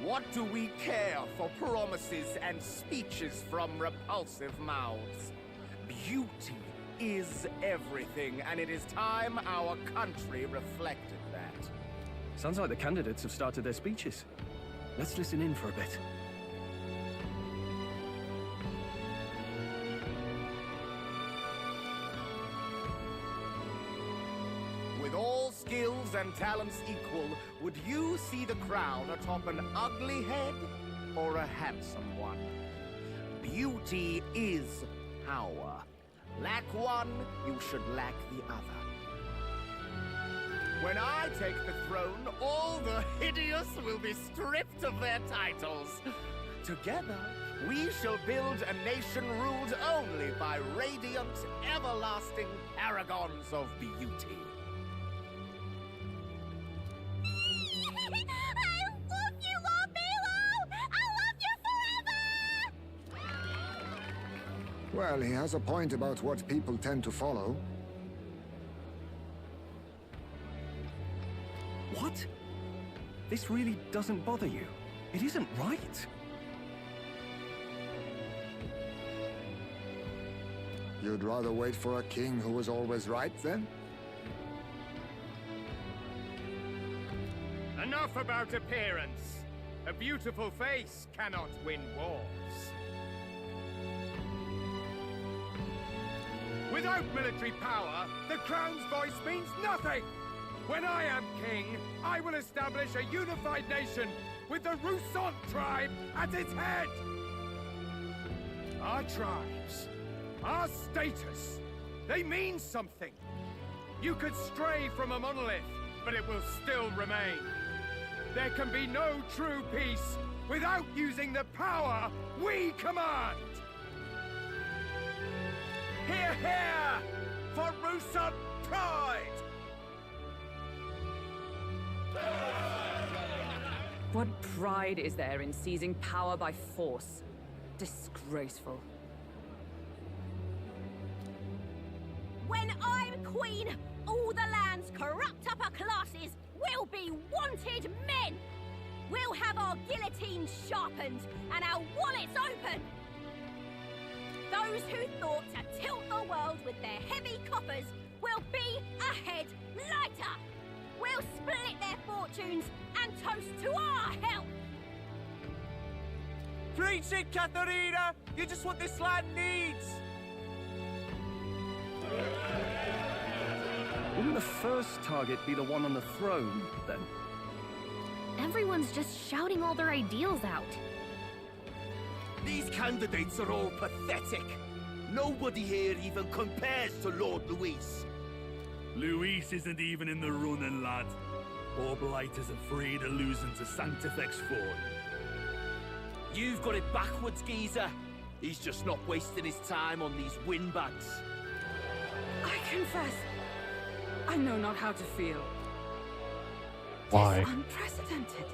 What do we care for promises and speeches from repulsive mouths? Beauty is everything, and it is time our country reflected that. Sounds like the candidates have started their speeches. Let's listen in for a bit. With all skills and talents equal, would you see the crown atop an ugly head or a handsome one? Beauty is power. Lack one, you should lack the other. When I take the throne, all the hideous will be stripped of their titles. Together, we shall build a nation ruled only by radiant, everlasting paragons of beauty. I love you, Lord Milo! I love you forever! Well, he has a point about what people tend to follow. What? This really doesn't bother you? It isn't right. You'd rather wait for a king who was always right, then? Enough about appearance. A beautiful face cannot win wars. Without military power, the crown's voice means nothing! When I am king, I will establish a unified nation with the Rousant tribe at its head! Our tribes, our status, they mean something. You could stray from a monolith, but it will still remain. There can be no true peace without using the power we command! Hear, hear! For Rousant pride! What pride is there in seizing power by force? Disgraceful. When I'm queen, all the land's corrupt upper classes will be wanted men! We'll have our guillotines sharpened and our wallets open! Those who thought to tilt the world with their heavy coffers will be a head lighter! We'll split their fortunes and toast to our health! Preach it, Katharina! You're just what this land needs! Wouldn't the first target be the one on the throne, then? Everyone's just shouting all their ideals out. These candidates are all pathetic. Nobody here even compares to Lord Luis. Luis isn't even in the running, lad. All blighters are afraid of losing to Sanctifex Fort. You've got it backwards, geezer. He's just not wasting his time on these windbags. I confess, I know not how to feel. Why? It's unprecedented.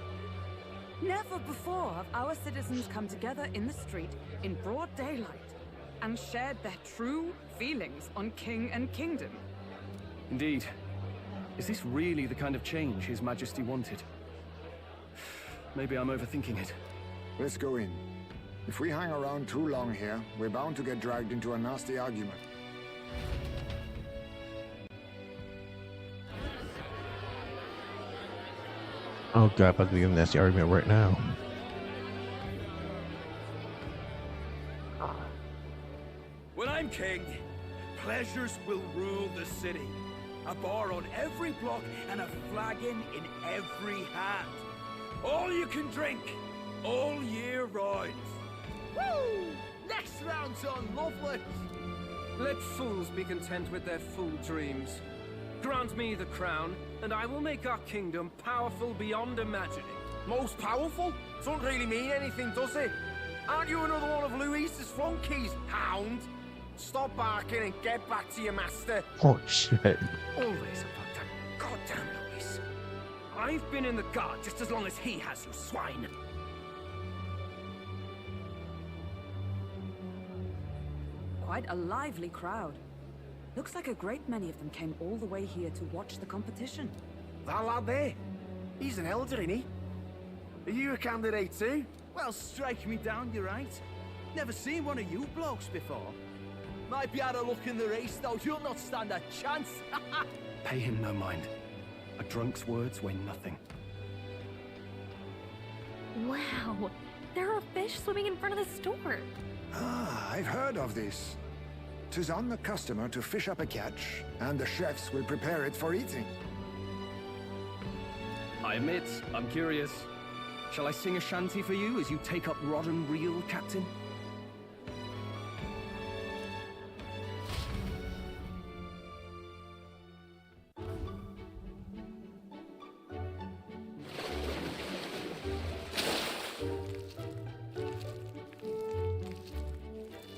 Never before have our citizens come together in the street in broad daylight and shared their true feelings on king and kingdom. Indeed. Is this really the kind of change His Majesty wanted? Maybe I'm overthinking it. Let's go in. If we hang around too long here, we're bound to get dragged into a nasty argument. Oh god, about to be a nasty argument right now. When I'm king, pleasures will rule the city. A bar on every block and a flagon in every hand. All you can drink, all year round. Woo! Next round's on, lovely! Let fools be content with their fool dreams. Grant me the crown, and I will make our kingdom powerful beyond imagining. Most powerful? Doesn't really mean anything, does it? Aren't you another one of Luis's flunkies, hound? Stop barking and get back to your master. Oh shit. Always about that goddamn Luis. I've been in the guard just as long as he has, you swine. Quite a lively crowd. Looks like a great many of them came all the way here to watch the competition. That lad there, he's an elder, isn't he? Are you a candidate too? Well, strike me down, you're right. Never seen one of you blokes before. Might be out of luck in the race, though. You'll not stand a chance. Pay him no mind. A drunk's words weigh nothing. Wow, there are fish swimming in front of the store. Ah, I've heard of this. 'Tis on the customer to fish up a catch, and the chefs will prepare it for eating. I admit, I'm curious. Shall I sing a shanty for you as you take up rod and reel, Captain?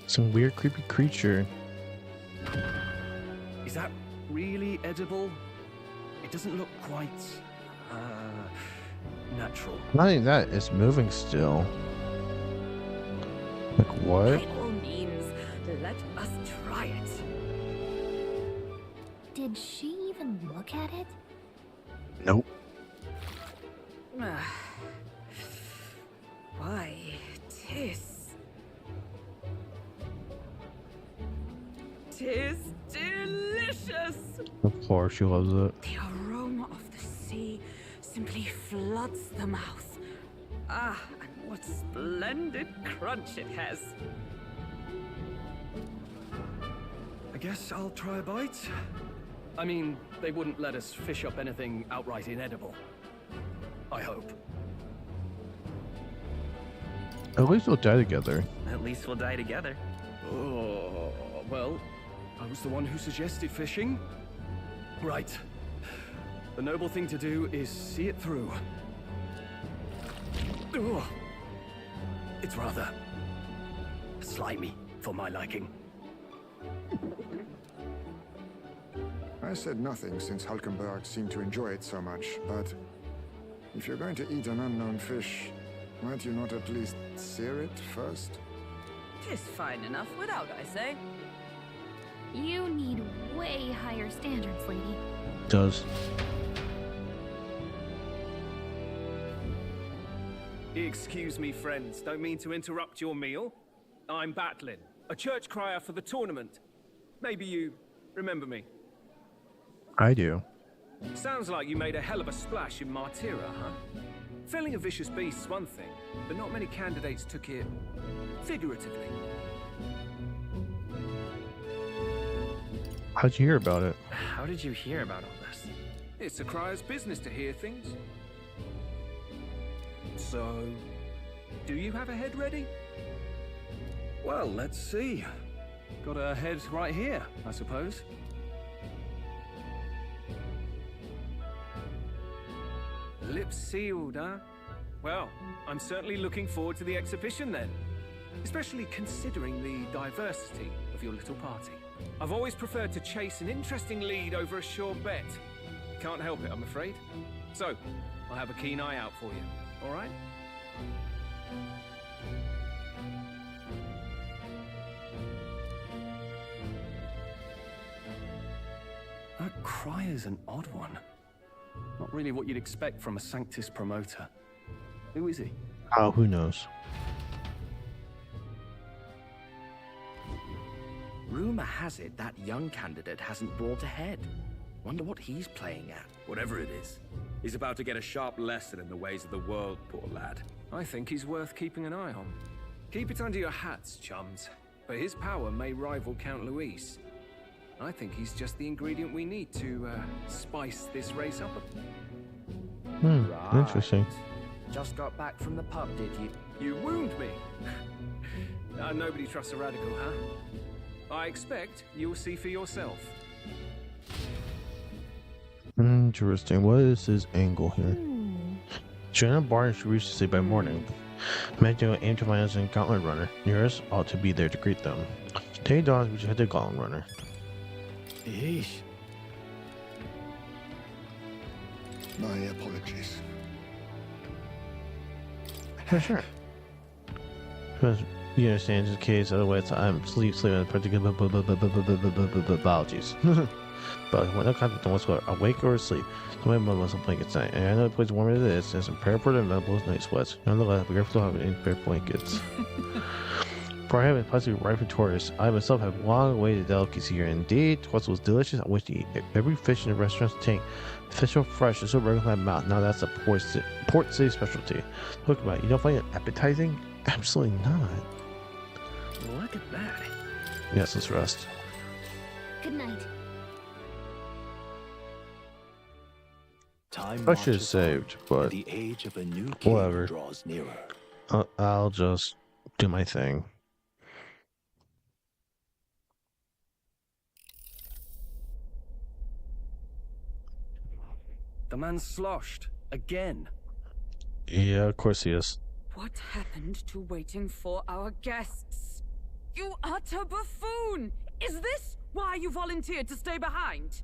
Some weird creepy creature. Is that really edible? It doesn't look quite, natural. Not only that, it's moving still. Like what? By all means, let us try it. Did she even look at it? Nope. Why, 'tis delicious! Of course she loves it. The aroma of the sea simply floods the mouth. Ah, what splendid crunch it has. I guess I'll try a bite. I mean, they wouldn't let us fish up anything outright inedible. I hope. At least we'll die together. At least we'll die together. Oh, well, I was the one who suggested fishing. Right. The noble thing to do is see it through. Ugh. It's rather slimy for my liking. I said nothing since Hulkenberg seemed to enjoy it so much, but if you're going to eat an unknown fish, might you not at least sear it first? 'Tis fine enough without, I say. You need way higher standards, lady. Does. Excuse me, friends. Don't mean to interrupt your meal. I'm Batlin, a church crier for the tournament. Maybe you remember me. I do. Sounds like you made a hell of a splash in Martira, huh? Felling a vicious beast's one thing, but not many candidates took it figuratively. How'd you hear about it? How did you hear about all this? It's a crier's business to hear things. So, do you have a head ready? Well, let's see. Got a head right here, I suppose. Lips sealed, huh? Well, I'm certainly looking forward to the exhibition then. Especially considering the diversity of your little party. I've always preferred to chase an interesting lead over a sure bet. Can't help it, I'm afraid. So, I'll have a keen eye out for you, all right? That cry is an odd one. Not really what you'd expect from a Sanctus promoter. Who is he? Oh, who knows? Rumor has it that young candidate hasn't brought ahead. Wonder what he's playing at. Whatever it is, he's about to get a sharp lesson in the ways of the world, poor lad. I think he's worth keeping an eye on. Keep it under your hats, chums. But his power may rival Count Luis. I think he's just the ingredient we need to spice this race up a bit. Interesting. Just got back from the pub, did you? You wound me. Nobody trusts a radical, huh? I expect you'll see for yourself. Interesting. What is his angle here? Joanna Barton should reach the city by morning. Matthew aim to find us a Gauntlet Runner. Nearest ought to be there to greet them. Day dawns, we should head to Gauntlet Runner. Yeesh. My apologies. Sure. Because you understand the case, otherwise I'm sleeping particular apologies. But when I contact them, what's awake or asleep, somebody must have blankets tonight. And I know the place warmer than this, and some prayer for the inevitable night sweats. Nonetheless, be careful to have any spare blankets. For I have possibly ripe and tortoise, I myself have long awaited delicacy here. Indeed, tortoise was delicious. I wish to eat every fish in the restaurant's tank. Fish so fresh and so regular in my mouth. Now that's a Port City specialty. Look about it. You don't find it appetizing? Absolutely not. Look at that. Yes, let's rest. Good night. Time I should have marches saved, on, but and the age of a new king whatever. draws nearer. I'll just do my thing. The man's sloshed. Again. Yeah, of course he is. What happened to waiting for our guests? You utter buffoon! Is this why you volunteered to stay behind?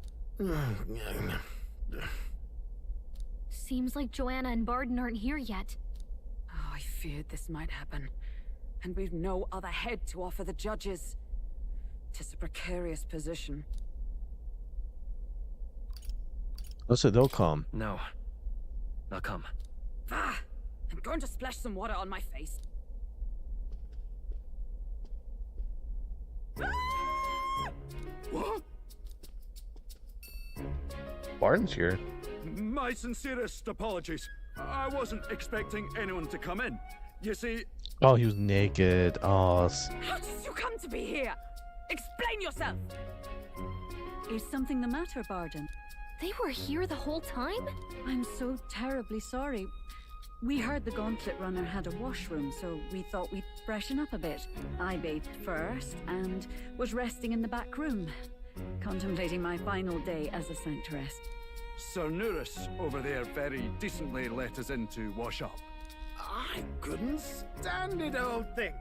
Seems like Joanna and Barden aren't here yet. Oh, I feared this might happen. And we've no other head to offer the judges. 'Tis a precarious position. Let's say they'll come. No. They'll come. Ah! I'm going to splash some water on my face. What? Barton's here. My sincerest apologies. I wasn't expecting anyone to come in. You see... Oh, he was naked. Oh, How did you come to be here? Explain yourself! Is something the matter, Barden? They were here the whole time? I'm so terribly sorry. We heard the Gauntlet Runner had a washroom, so we thought we'd freshen up a bit. I bathed first and was resting in the back room, contemplating my final day as a Sanctress. Sir Nuris over there very decently let us in to wash up. I couldn't stand it, old thing.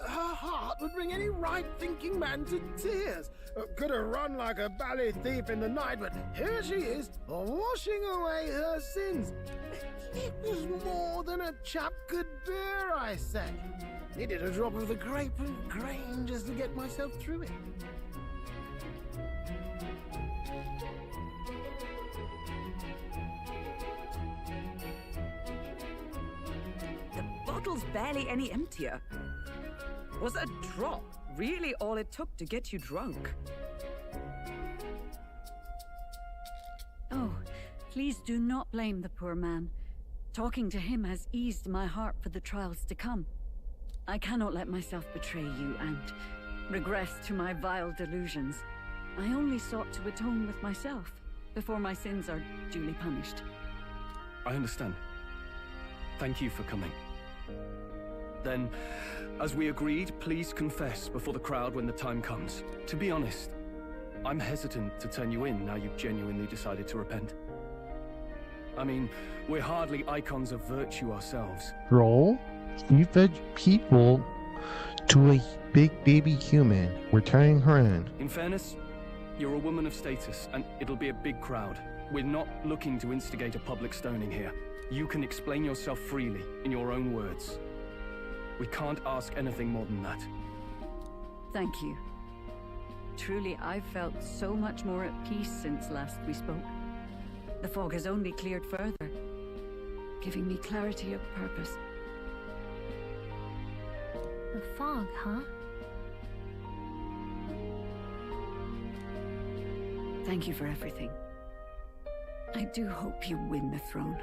Her heart would bring any right-thinking man to tears. Could have run like a ballet thief in the night, but here she is, washing away her sins. It was more than a chap could bear, I say. Needed a drop of the grape and grain just to get myself through it. The bottle's barely any emptier. Was a drop really all it took to get you drunk? Oh, please do not blame the poor man. Talking to him has eased my heart for the trials to come. I cannot let myself betray you and regress to my vile delusions. I only sought to atone with myself before my sins are duly punished. I understand. Thank you for coming. Then, as we agreed, please confess before the crowd when the time comes. To be honest, I'm hesitant to turn you in now you've genuinely decided to repent. I mean, we're hardly icons of virtue ourselves. Roll? You fed people to a big baby human. We're turning her in. In fairness, you're a woman of status, and it'll be a big crowd. We're not looking to instigate a public stoning here. You can explain yourself freely, in your own words. We can't ask anything more than that. Thank you. Truly, I've felt so much more at peace since last we spoke. The fog has only cleared further, giving me clarity of purpose. The fog, huh? Thank you for everything. I do hope you win the throne.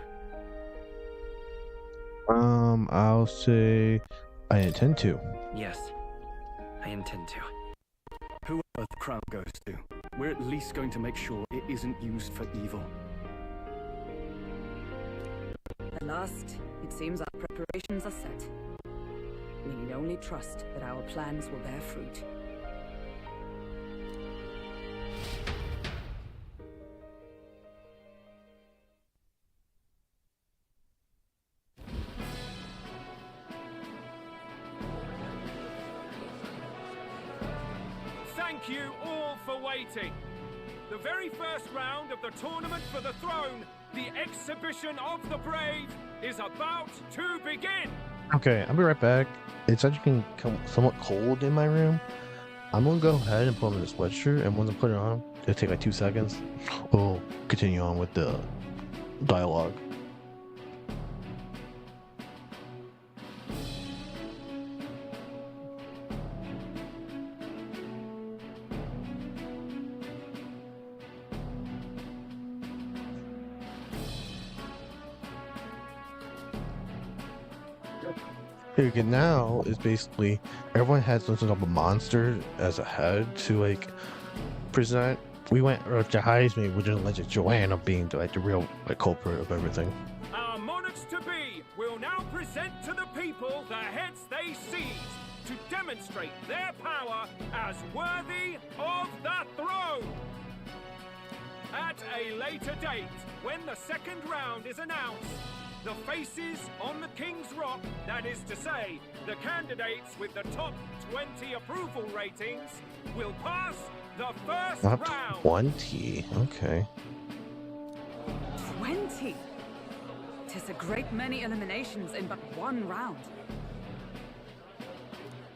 I'll say I intend to. Yes, I intend to. Whoever the crown goes to, we're at least going to make sure it isn't used for evil. At last, it seems our preparations are set. We need only trust that our plans will bear fruit. Thank you all for waiting. The very first round of the tournament for the throne, the exhibition of the brave, is about to begin. Okay, I'll be right back. It's actually become somewhat cold in my room. I'm gonna go ahead and put on this sweatshirt, and once I put it on, it'll take like 2 seconds. We'll continue on with the dialogue. Here, okay, now is basically everyone had some sort of a monster as a head to like present. We went to Heisman, we didn't let Joanna being like the real culprit of everything. Our monarchs to be will now present to the people the heads they seized to demonstrate their power as worthy of the throne. At a later date, when the second round is announced, the faces on the King's Rock, that is to say, the candidates with the top 20 approval ratings, will pass the first Not round. 20, okay. 20? 'Tis a great many eliminations in but one round.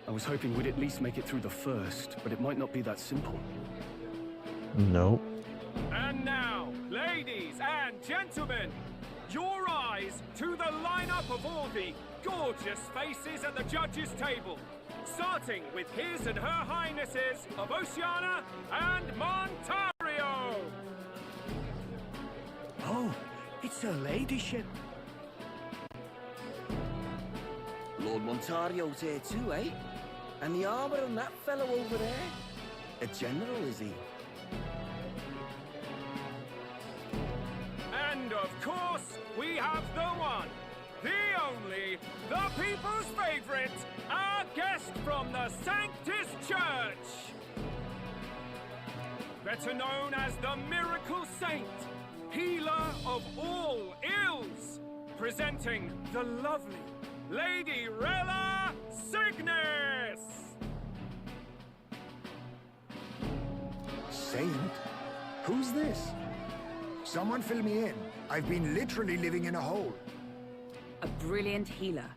I was hoping we'd at least make it through the first, but it might not be that simple. Nope. And now, ladies and gentlemen, your eyes to the lineup of all the gorgeous faces at the judges' table, starting with His and Her Highnesses of Oceania and Montario. Oh, it's her ladyship. Lord Montario's here too, eh? And the armor and that fellow over there? A general, is he? And of course, we have the one, the only, the people's favorite, our guest from the Sanctus Church. Better known as the Miracle Saint, healer of all ills, presenting the lovely Lady Rella Cygnus! Saint? Who's this? Someone fill me in. I've been literally living in a hole. A brilliant healer.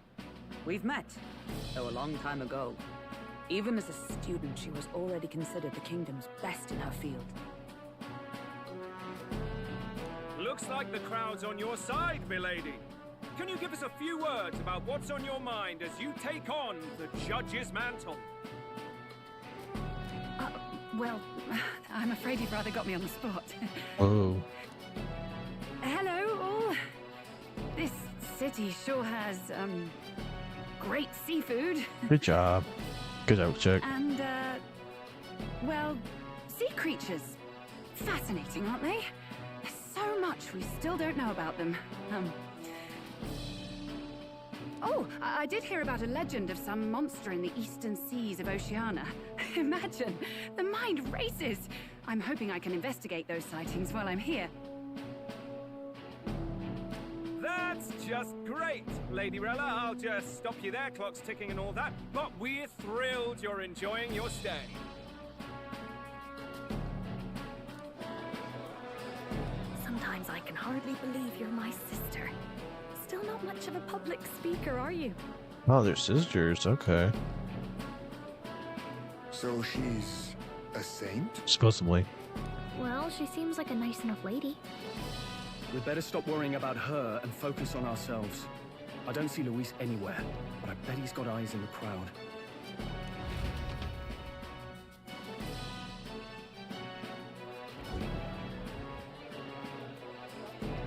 We've met, though a long time ago. Even as a student, she was already considered the kingdom's best in her field. Looks like the crowd's on your side, milady. Can you give us a few words about what's on your mind as you take on the judge's mantle? Well, I'm afraid you've rather got me on the spot. Oh. Hello, all. This city sure has, great seafood. Good job. Good job, Chuck. And, well, sea creatures. Fascinating, aren't they? There's so much we still don't know about them. Oh, I did hear about a legend of some monster in the eastern seas of Oceania. Imagine, the mind races. I'm hoping I can investigate those sightings while I'm here. That's just great, Lady Rella. I'll just stop you there, clock's ticking and all that. But we're thrilled you're enjoying your stay. Sometimes I can hardly believe you're my sister. Still not much of a public speaker, are you? Oh, they're sisters. Okay. So she's a saint? Supposedly. Well, she seems like a nice enough lady. We'd better stop worrying about her and focus on ourselves. I don't see Luis anywhere, but I bet he's got eyes in the crowd.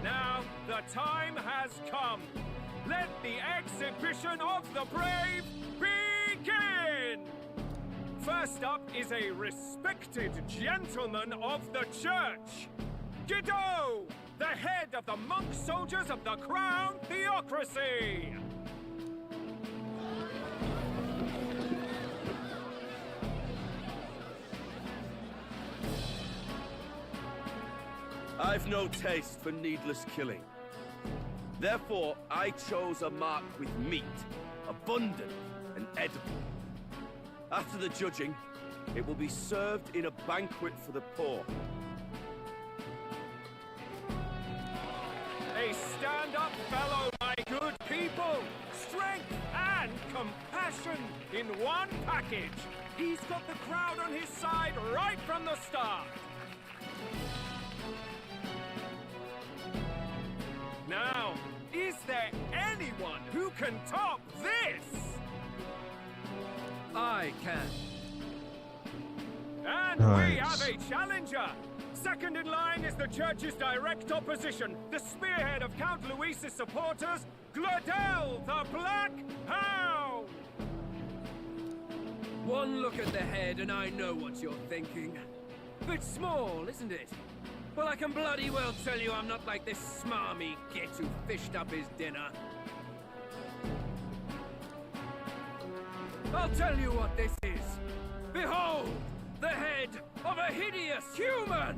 Now, the time has come. Let the exhibition of the brave begin! First up is a respected gentleman of the church, Guido, the head of the monk soldiers of the Crown Theocracy! I've no taste for needless killing. Therefore, I chose a mark with meat, abundant and edible. After the judging, it will be served in a banquet for the poor. A stand-up fellow, my good people! Strength and compassion in one package! He's got the crowd on his side right from the start! Now, is there anyone who can top this? I can. And we have a challenger! Second in line is the church's direct opposition, the spearhead of Count Luis's supporters, Gladel the Black Hound! One look at the head and I know what you're thinking. Bit small, isn't it? Well, I can bloody well tell you I'm not like this smarmy git who fished up his dinner. I'll tell you what this is. Behold, the head of a hideous human!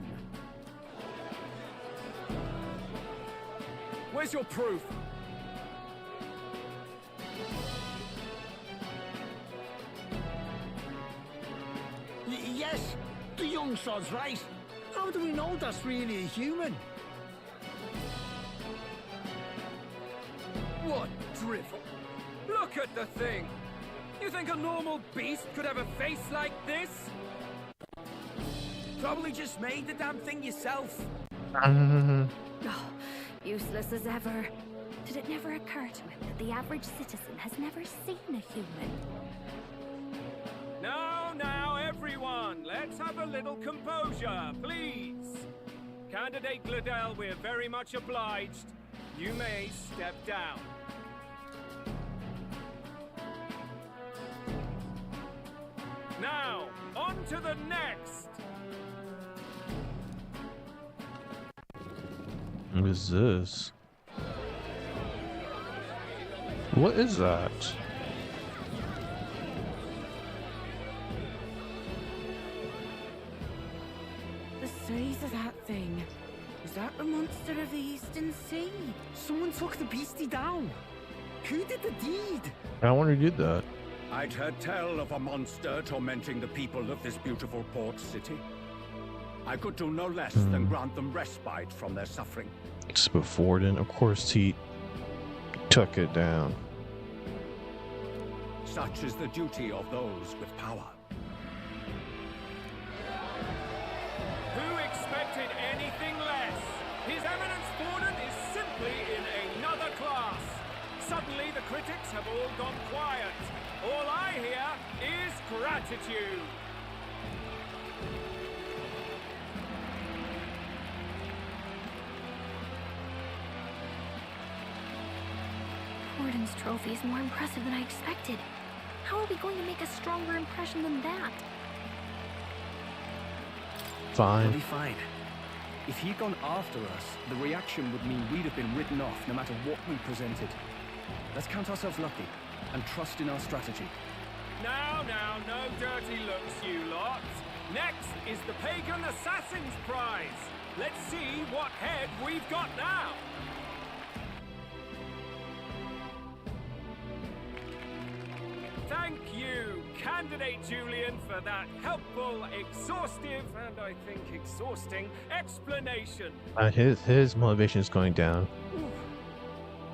Where's your proof? Yes, the young sod's right. How do we know that's really a human? What drivel? Look at the thing! You think a normal beast could have a face like this? Probably just made the damn thing yourself. Oh, useless as ever. Did it never occur to him that the average citizen has never seen a human? Now, everyone, let's have a little composure, please. Candidate Gladel, we're very much obliged. You may step down. On to the next! What is this? What is that? The size of that thing. Is that the monster of the Eastern Sea? Someone took the beastie down. Who did the deed? I wonder who did that. I'd heard tell of a monster tormenting the people of this beautiful port city. I could do no less than grant them respite from their suffering. Just before then, of course, he took it down. Such is the duty of those with power. Who expected anything less? His Eminence Borden is simply in another class. Suddenly the critics have all gone quiet. All I hear is gratitude. Borden's trophy is more impressive than I expected. How are we going to make a stronger impression than that? Fine. We'll be fine. If he'd gone after us, the reaction would mean we'd have been written off no matter what we presented. Let's count ourselves lucky and trust in our strategy. Now, no dirty looks, you lot. Next is the Pagan Assassin's Prize. Let's see what head we've got now. Thank you, Candidate Julian, for that helpful, exhaustive, and I think exhausting explanation. His motivation is going down.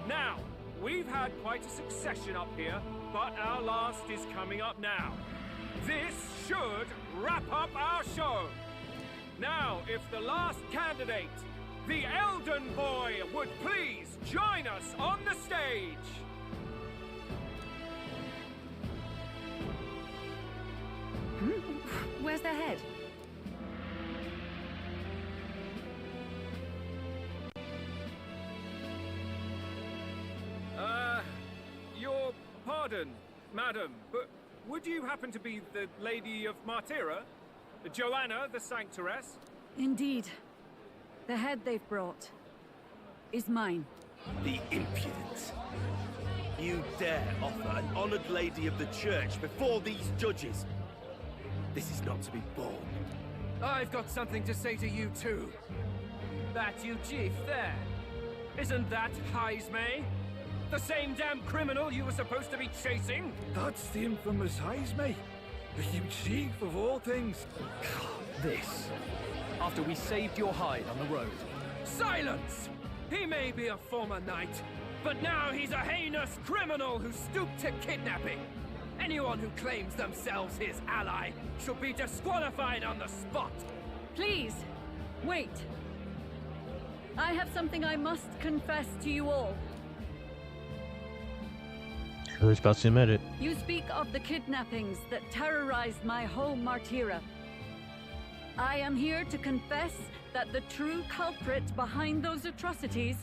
Now, we've had quite a succession up here, but our last is coming up now. This should wrap up our show. Now, if the last candidate, the Elden Boy, would please join us on the stage. Where's their head? Your pardon, madam, but would you happen to be the Lady of Martyra? Joanna, the Sanctoress? Indeed. The head they've brought is mine. The impudence. You dare offer an honored lady of the church before these judges? This is not to be borne. I've got something to say to you too. That you chief there. Isn't that Heismay? The same damn criminal you were supposed to be chasing? That's the infamous Heismay. The chief of all things. This. After we saved your hide on the road. Silence! He may be a former knight, but now he's a heinous criminal who stooped to kidnapping. Anyone who claims themselves his ally should be disqualified on the spot. Please, wait. I have something I must confess to you all. Who's about to admit it? You speak of the kidnappings that terrorized my home, Martyra. I am here to confess that the true culprit behind those atrocities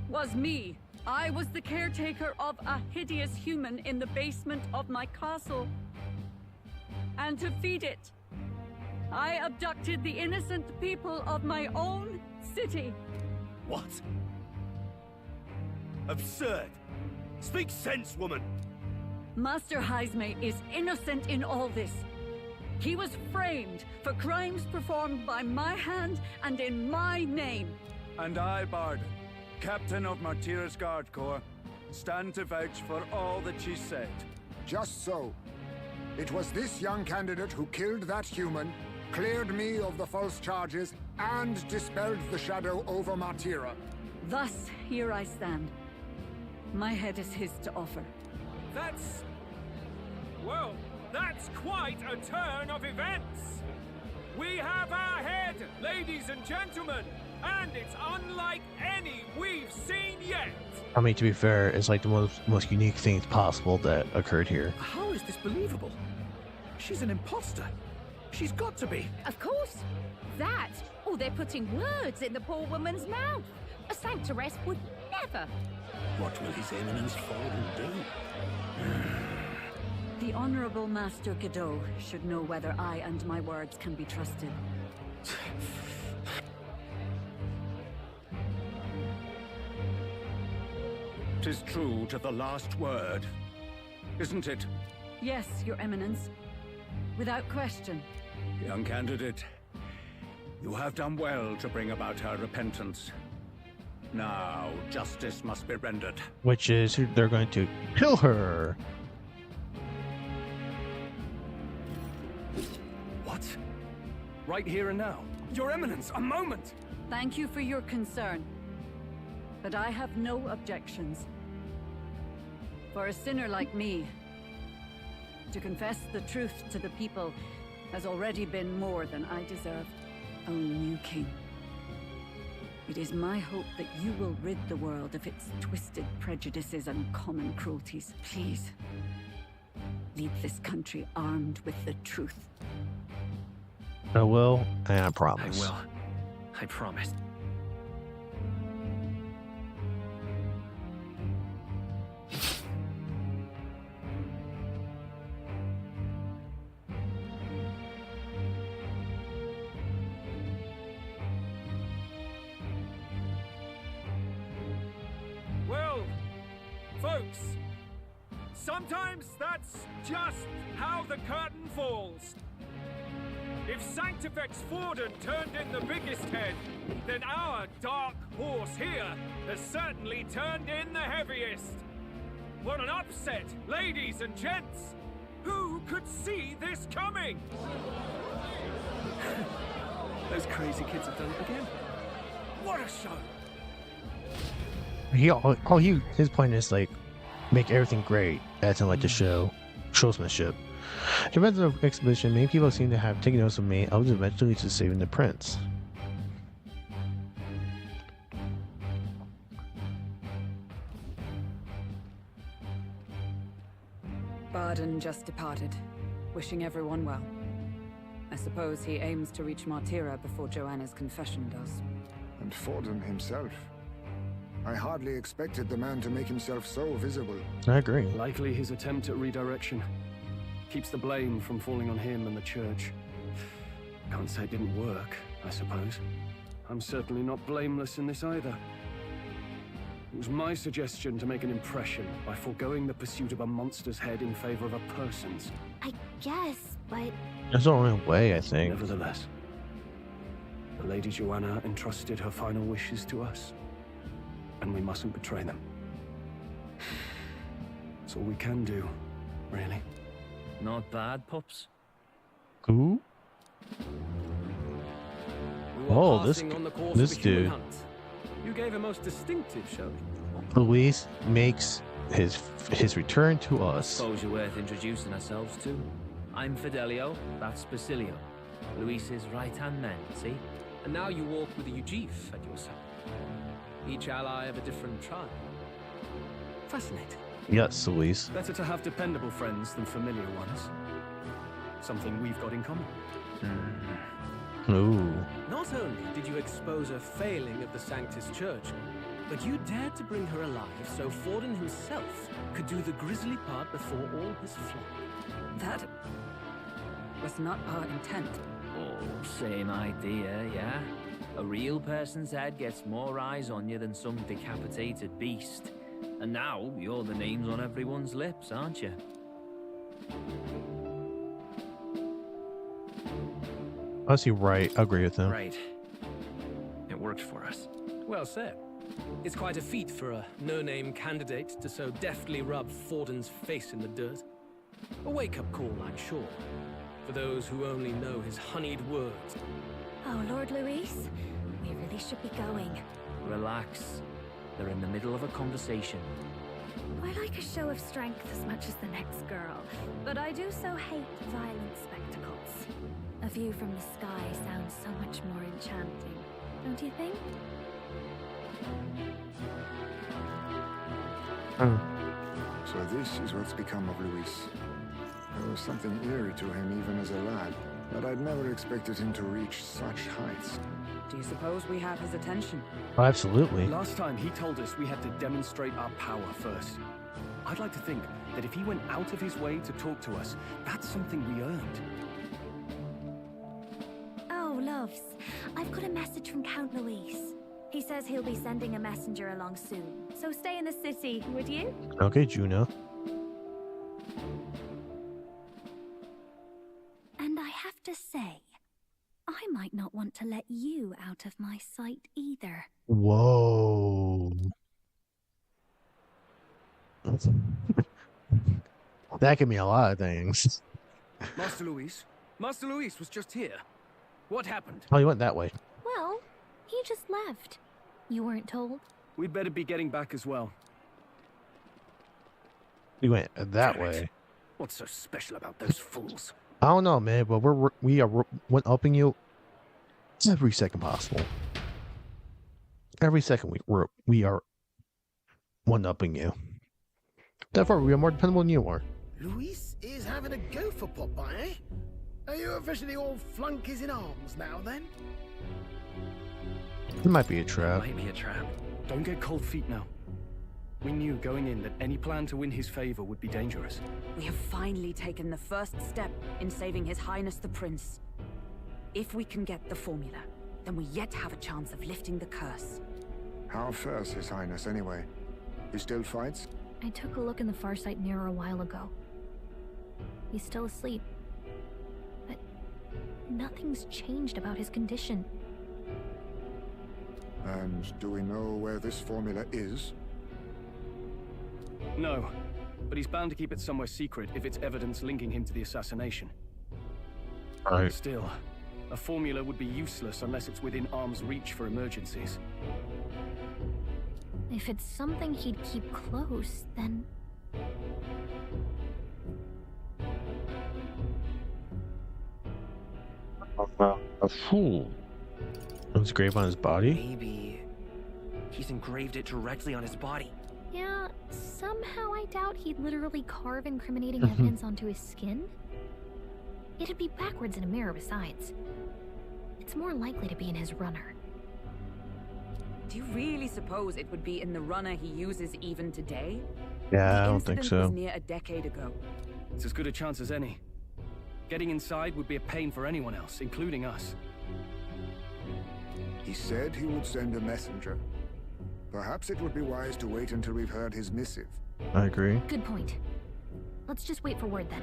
was me. I was the caretaker of a hideous human in the basement of my castle. And to feed it, I abducted the innocent people of my own city. What? Absurd! Speak sense, woman! Master Heismay is innocent in all this. He was framed for crimes performed by my hand and in my name. And I, Barden, Captain of Martyra's Guard Corps, stand to vouch for all that she said. Just so. It was this young candidate who killed that human, cleared me of the false charges, and dispelled the shadow over Martyra. Thus, here I stand. My head is his to offer. That's... well, that's quite a turn of events. We have our head, ladies and gentlemen, and it's unlike any we've seen yet. I mean, to be fair, it's like the most unique things possible that occurred here. How is this believable? She's an imposter. She's got to be. Of course. That, or they're putting words in the poor woman's mouth. A Sanctoress would never. What will His Eminence Fallen do? The The Honorable Master Godot should know whether I and my words can be trusted. 'Tis true to the last word, isn't it? Yes, Your Eminence. Without question. Young candidate, you have done well to bring about her repentance. Now, justice must be rendered. Which is, they're going to kill her. What? Right here and now? Your Eminence, a moment! Thank you for your concern. But I have no objections. For a sinner like me, to confess the truth to the people has already been more than I deserve. O new king. It is my hope that you will rid the world of its twisted prejudices and common cruelties. Please, lead this country armed with the truth. I will, and I promise. I will. I promise. Well, folks, sometimes that's just how the curtain falls. If Sanctifex Forden turned in the biggest head, then our dark horse here has certainly turned in the heaviest. What an upset, ladies and gents! Who could see this coming? Those crazy kids have done it again. What a show! His point is like, make everything great, as in like the showsmanship. During the exhibition, many people seem to have taken notice of me. I was eventually to saving the prince. Barden just departed, wishing everyone well. I suppose he aims to reach Martira before Joanna's confession does. And Forden himself. I hardly expected the man to make himself so visible. I agree. Likely his attempt at redirection. Keeps the blame from falling on him and the church. Can't say it didn't work, I suppose. I'm certainly not blameless in this either. It was my suggestion to make an impression by foregoing the pursuit of a monster's head in favor of a person's. I guess, but... That's the only way, I think. Nevertheless, the Lady Joanna entrusted her final wishes to us, and we mustn't betray them. That's all we can do, really. Not bad, pups. Who? Oh, this dude. You gave a most distinctive showing. Luis makes his return to us. Suppose you're worth introducing ourselves to. I'm Fidelio, that's Basilio. Luis's right-hand man, see? And now you walk with a Ujif at your side. Each ally of a different tribe. Fascinating. Yes, Luis. Better to have dependable friends than familiar ones. Something we've got in common. Ooh. Not only did you expose a failing of the Sanctus Church, but you dared to bring her alive so Forden himself could do the grisly part before all his flock. That was not our intent. Oh, same idea, yeah? A real person's head gets more eyes on you than some decapitated beast. And now, you're the names on everyone's lips, aren't you? Honestly, right. I agree with him. Right. It worked for us. Well said. It's quite a feat for a no-name candidate to so deftly rub Forden's face in the dirt. A wake-up call, I'm sure, for those who only know his honeyed words. Oh, Lord Luis, we really should be going. Relax. They're in the middle of a conversation. I like a show of strength as much as the next girl, but I do so hate violent spectacles. A view from the sky sounds so much more enchanting, don't you think? So this is what's become of Luis. There was something eerie to him even as a lad, but I'd never expected him to reach such heights. Do you suppose we have his attention? Absolutely. Last time he told us we had to demonstrate our power first. I'd like to think that if he went out of his way to talk to us, that's something we earned. Oh, loves. I've got a message from Count Luis. He says he'll be sending a messenger along soon. So stay in the city, would you? Okay, Juno. And I have to say, I might not want to let you out of my sight either. Whoa. That could mean a lot of things. Master Luis? Master Luis was just here. What happened? Oh, he went that way. Well, he just left. You weren't told? We'd better be getting back as well. He went that way. What's so special about those fools? I don't know, man, but we are one-upping you every second possible. Every second we are one-upping you. Therefore, we are more dependable than you are. Luis is having a go for Popeye, eh? Are you officially all flunkies in arms now, then? It might be a trap. Might be a trap. Don't get cold feet now. We knew going in that any plan to win his favor would be dangerous. We have finally taken the first step in saving His Highness the Prince. If we can get the formula, then we yet have a chance of lifting the curse. How fares His Highness, anyway? He still fights? I took a look in the Farsight mirror a while ago. He's still asleep. But nothing's changed about his condition. And do we know where this formula is? No, but he's bound to keep it somewhere secret if it's evidence linking him to the assassination. Right. Still, a formula would be useless unless it's within arm's reach for emergencies. If it's something he'd keep close, then... A fool. It's engraved on his body? Maybe he's engraved it directly on his body. Yeah, somehow I doubt he'd literally carve incriminating evidence onto his skin. It'd be backwards in a mirror besides. It's more likely to be in his runner. Do you really suppose it would be in the runner he uses even today? Yeah, I don't think The so. incident was near a decade ago. It's as good a chance as any. Getting inside would be a pain for anyone else, including us. He said he would send a messenger. Perhaps it would be wise to wait until we've heard his missive. I agree. Good point. Let's just wait for word then.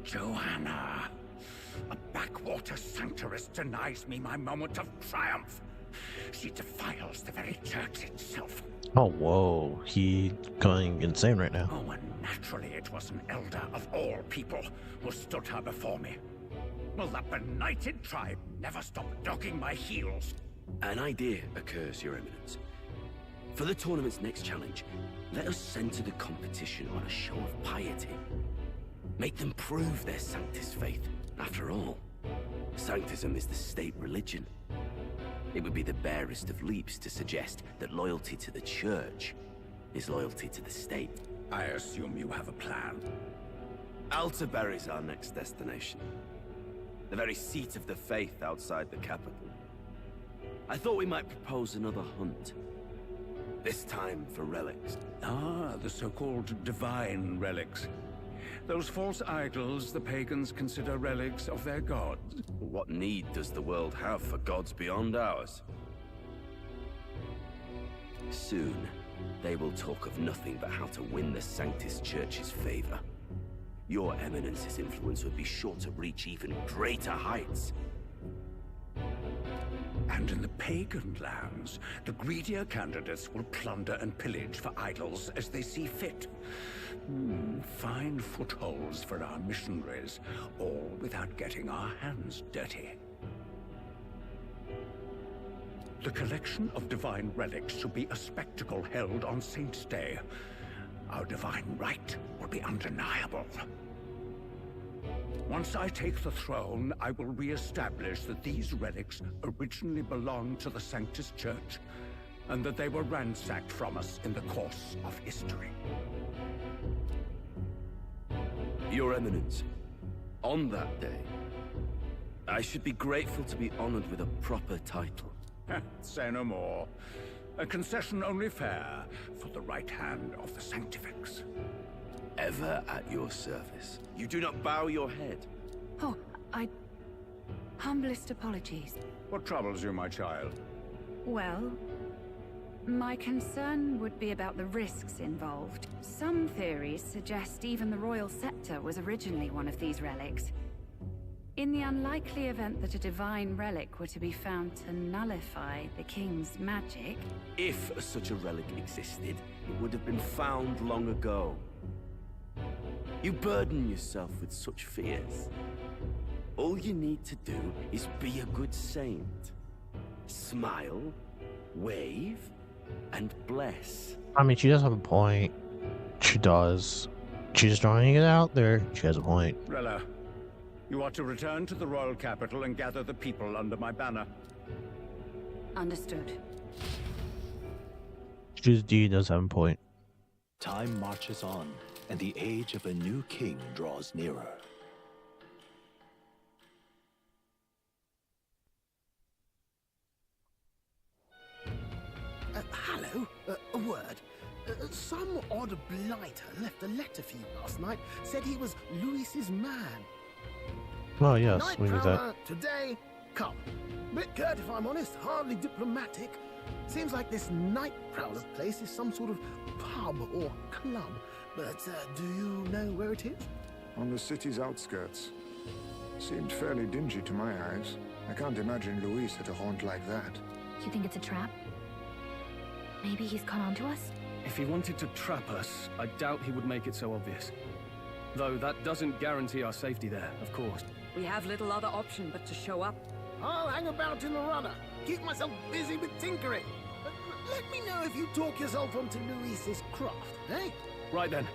Joanna, a backwater sanctuarist denies me my moment of triumph. She defiles the very church itself. Oh, whoa. He going insane right now. Oh, and naturally it was an elder of all people who stood her before me. Will that benighted tribe never stop dogging my heels? An idea occurs, Your Eminence. For the tournament's next challenge, let us center the competition on a show of piety. Make them prove their Sanctus faith. After all, Sanctism is the state religion. It would be the barest of leaps to suggest that loyalty to the church is loyalty to the state. I assume you have a plan. Altaberry's our next destination. The very seat of the faith outside the capital. I thought we might propose another hunt. This time for relics. Ah, the so-called divine relics. Those false idols the pagans consider relics of their gods. What need does the world have for gods beyond ours? Soon, they will talk of nothing but how to win the Sanctus Church's favor. Your Eminence's influence would be sure to reach even greater heights. And in the pagan lands, the greedier candidates will plunder and pillage for idols as they see fit. Fine footholds for our missionaries, all without getting our hands dirty. The collection of divine relics should be a spectacle held on Saint's Day. Our divine right will be undeniable. Once I take the throne, I will re-establish that these relics originally belonged to the Sanctus Church, and that they were ransacked from us in the course of history. Your Eminence, on that day, I should be grateful to be honored with a proper title. Say no more. A concession only fair for the right hand of the Sanctifex. Ever at your service. You do not bow your head. Oh, humblest apologies. What troubles you, my child? Well, my concern would be about the risks involved. Some theories suggest even the royal scepter was originally one of these relics. In the unlikely event that a divine relic were to be found to nullify the king's magic... If such a relic existed, it would have been found long ago. You burden yourself with such fears. All you need to do is be a good saint. Smile, wave, and bless. I mean, she does have a point. She does. She's trying it out there. She has a point. Rella, you are to return to the royal capital and gather the people under my banner. Understood. She does have a point. Time marches on, and the age of a new king draws nearer. Hello, a word. Some odd blighter left a letter for you last night. Said he was Louis's man. Oh yes, Night we knew that. prowler, today, come. Bit curt if I'm honest, hardly diplomatic. Seems like this night prowler place is some sort of pub or club. But do you know where it is? On the city's outskirts. Seemed fairly dingy to my eyes. I can't imagine Luis at a haunt like that. You think it's a trap? Maybe he's caught on to us? If he wanted to trap us, I doubt he would make it so obvious. Though that doesn't guarantee our safety there, of course. We have little other option but to show up. I'll hang about in the runner. Keep myself busy with tinkering. Let me know if you talk yourself onto Luis's craft, eh? Right then.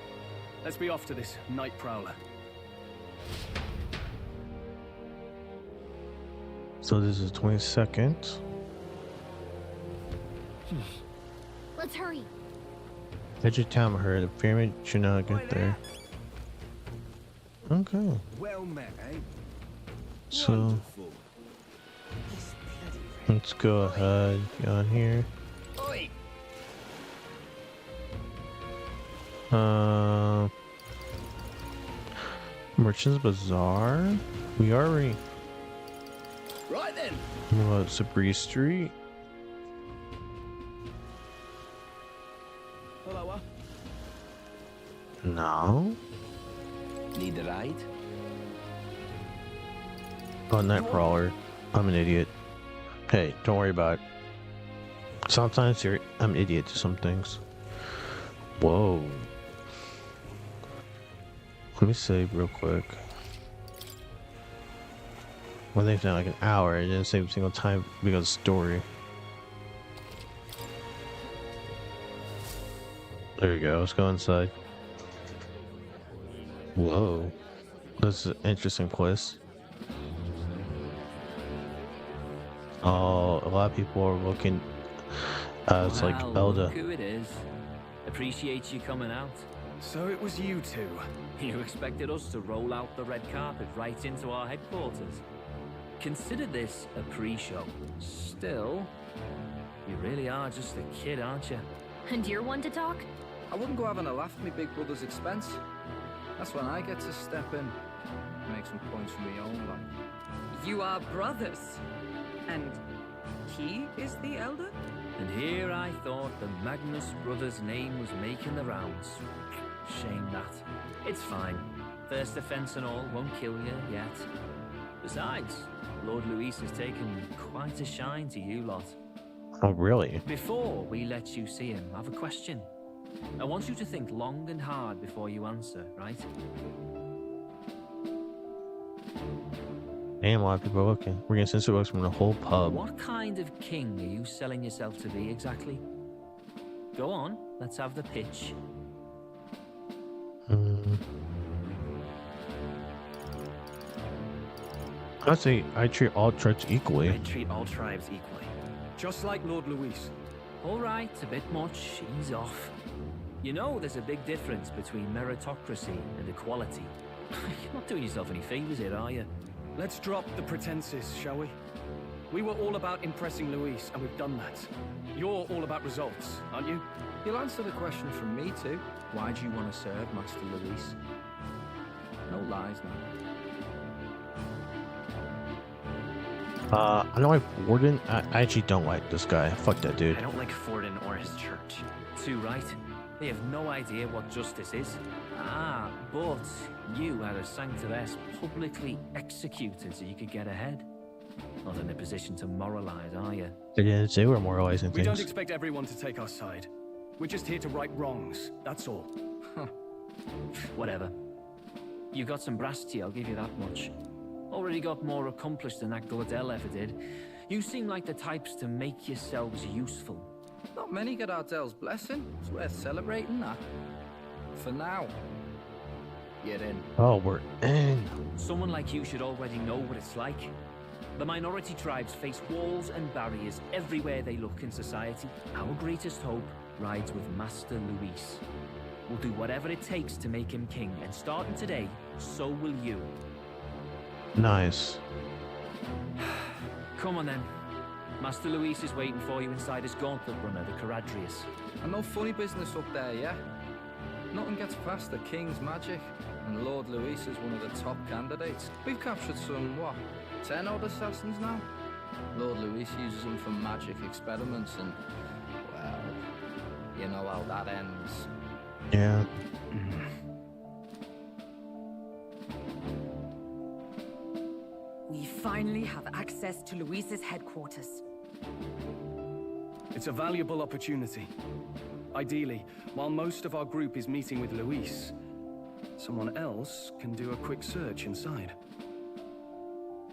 Let's be off to this night prowler. So this is 22nd. Let's hurry. Edge of town, I heard. The pyramid should not get there. Okay. Well met, eh? So let's go ahead, get on here. Merchant's Bazaar. We already. Right then. What, Sabri Street? Hello. No. Need a ride? Oh, Nightcrawler. I'm an idiot. Hey, don't worry about it. Sometimes I'm an idiot to some things. Whoa. Let me save real quick. Well, they've done like an hour. It didn't save a single time because of story. There you go. Let's go inside. Whoa. This is an interesting place. Oh, a lot of people are looking. It's like Elda. Look who it is. Appreciate you coming out. So it was you two. You expected us to roll out the red carpet right into our headquarters. Consider this a pre-show. Still, you really are just a kid, aren't you? And you're one to talk? I wouldn't go having a laugh at me big brother's expense. That's when I get to step in, make some points for my own life. You are brothers. And he is the elder? And here I thought the Magnus brothers' name was making the rounds. Shame that. It's fine. First offense and all won't kill you yet. Besides, Lord Luis has taken quite a shine to you lot. Oh, really? Before we let you see him, I have a question. I want you to think long and hard before you answer, right? Damn, a lot of people are looking. We're getting censor books from the whole pub. What kind of king are you selling yourself to be exactly? Go on, let's have the pitch. I'd say I treat all tribes equally. I treat all tribes equally. Just like Lord Luis. Alright, a bit much, ease off. You know there's a big difference between meritocracy and equality. You're not doing yourself any favors here, are you? Let's drop the pretenses, shall we? We were all about impressing Luis, and we've done that. You're all about results, aren't you? You'll answer the question from me too. Why do you want to serve Master Luis? No lies now. I don't like Warden. I actually don't like this guy. Fuck that dude. I don't like Forden or his church. Too right. They have no idea what justice is. Ah, but you had a sanctoress publicly executed so you could get ahead. Not in a position to moralize, are you? They didn't say we're moralizing We don't things. expect everyone to take our side. We're just here to right wrongs, that's all. Whatever. You got some brass tea, I'll give you that much. Already got more accomplished than that Gordell ever did. You seem like the types to make yourselves useful. Not many get Ardell's blessing. It's worth celebrating that. For now. Get in. Oh, we're in. Someone like you should already know what it's like. The minority tribes face walls and barriers everywhere they look in society. Our greatest hope rides with Master Luis. We'll do whatever it takes to make him king, and starting today, so will you. Nice. Come on then. Master Luis is waiting for you inside his gauntlet runner, the Caradrius. And no funny business up there, yeah? Nothing gets past the King's magic, and Lord Luis is one of the top candidates. We've captured some, what, 10 odd assassins now? Lord Luis uses them for magic experiments, and, well, you know how that ends. Yeah. We finally have access to Luis's headquarters. It's a valuable opportunity. Ideally, while most of our group is meeting with Luis, someone else can do a quick search inside.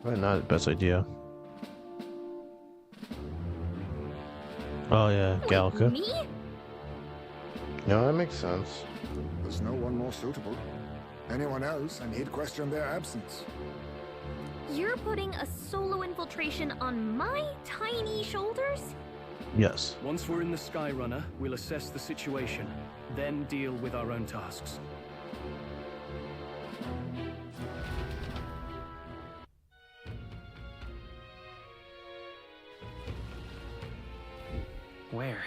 Probably not the best idea. Oh yeah, Gallica. Me? No, that makes sense. There's no one more suitable. Anyone else, and he'd question their absence. You're putting a solo infiltration on my tiny shoulders? Yes. Once we're in the Skyrunner, we'll assess the situation, then deal with our own tasks. Where?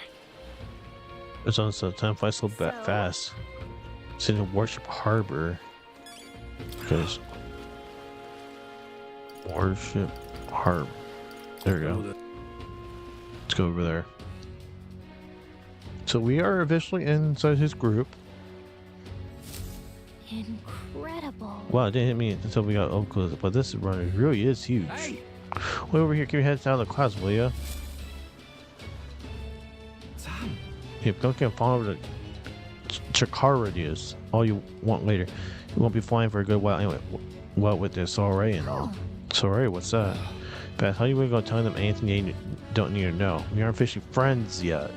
It's on so time flies so fast. It's in Warship Harbor. Because Warship Harbor. There we go. Let's go over there. So we are officially inside his group. Incredible. Wow, it didn't hit me until we got up close. But this runner really is huge. Hey! Wait over here, keep your heads down in the clouds, will ya? Sam! Yeah, don't fall over the Chikaridius. All you want later. You won't be flying for a good while anyway. What with this Soiree and all. Soiree, what's that? Beth, how you gonna go tell them anything they don't need to know? We aren't officially friends yet.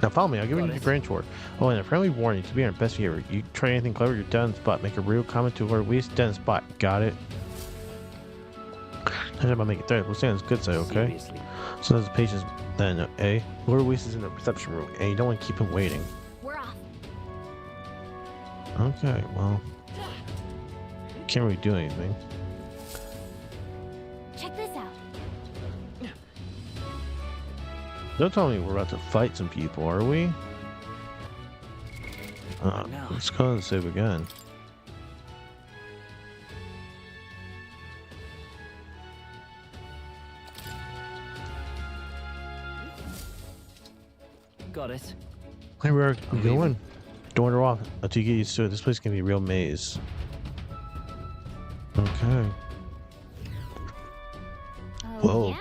Now follow me, I'll give you the grand tour. Oh, and a friendly warning, to be our best behavior. You try anything clever, you're dead on the spot. Make a real comment to Lord Luis, dead on the spot. Got it? I'm about making threat. We'll stay on his good side, okay? Seriously? So that's the patience then, eh? Lord Luis is in the reception room, and you don't want to keep him waiting. We're off. Okay, well. Can't really do anything. Check this out. Don't tell me we're about to fight some people, are we? Let's go and save again. Got it. Hey, where are we going? Don't wander off until you get used to it. This place can be a real maze. Okay. Whoa. Yeah?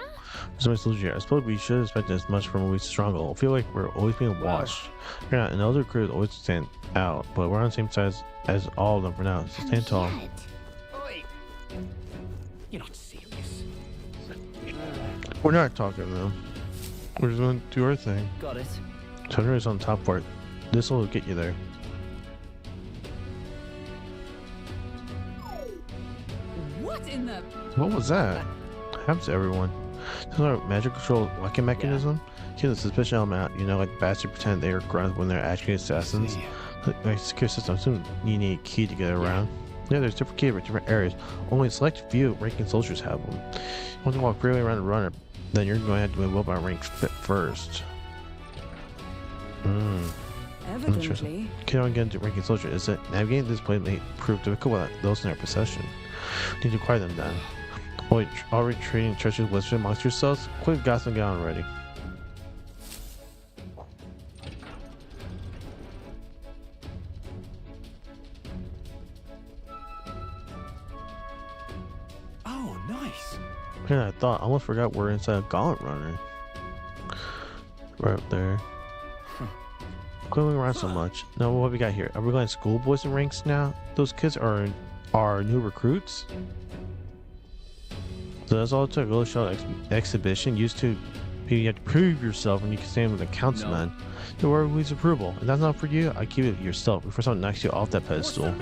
So much illusion here. I suppose we should expect as much from Luis Stronghold. I feel like we're always being watched. You're not, and other crews always stand out, but we're on the same side as all of them for now. So stand tall. You're not serious. We're not talking to them. We're just going to do our thing. Got it. Turner is on top part. This will get you there. What in the... What was that? Happens to everyone. This is our magic control locking mechanism. Keep the suspicion element out. You know, like bastards pretend they are grunts when they're actually assassins. Like secure system. I assume you need a key to get around. Yeah, there's different keys for different areas. Only a select few ranking soldiers have them. You want to walk freely around the runner, then you're going to have to move up on rank first. Interesting. Can't get into ranking soldier, is it? Navigating this place may prove difficult without those in their possession. Need to acquire them then. Already trading treasures with amongst yourselves? Quick, got some down already. Oh, nice. Yeah, I thought. I almost forgot we're inside a gauntlet runner. Right up there. Quit moving around so much. Now, what we got here? Are we going schoolboys in ranks now? Those kids are new recruits? So that's all it took. A little show exhibition. Used to be you have to prove yourself when you can stand with a councilman. The word with approval. If that's not for you, I keep it yourself before someone knocks you off that pedestal.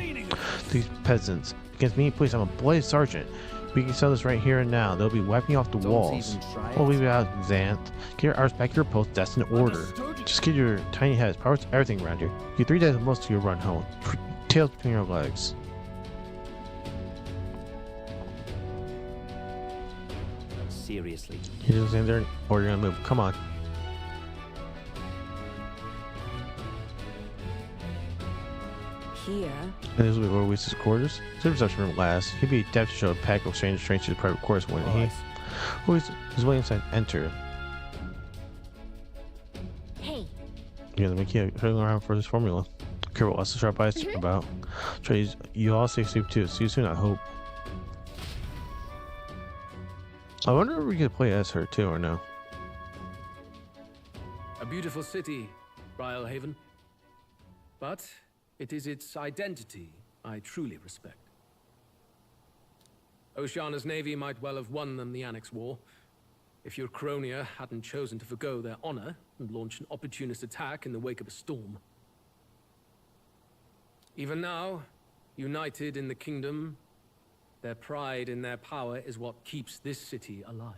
These peasants. Against me, please, I'm a bloody sergeant. We can sell this right here and now. They'll be wiping off the walls. We'll leave it out, Xanth. Get your arms back to your post. That's an order. Just get your tiny heads. Power to everything around here. You get 3 days at most to your run home. Tails between your legs. Seriously. You're just in there, or you're gonna move. Come on. Here. And this is where Luis's quarters. So the reception room last. He'd be deft to show a pack of strange to the private quarters, wouldn't he? Luis is waiting inside. Enter. Hey. Yeah, let me keep hanging around for this formula. Careful, lots of sharp eyes about. Try you all stay safe too. See you soon, I hope. I wonder if we could play as her too or no. A beautiful city, Brialhaven. But it is its identity I truly respect. Oceana's navy might well have won them the Annex War if your Cronia hadn't chosen to forgo their honor and launch an opportunist attack in the wake of a storm. Even now, united in the kingdom, their pride in their power is what keeps this city alive.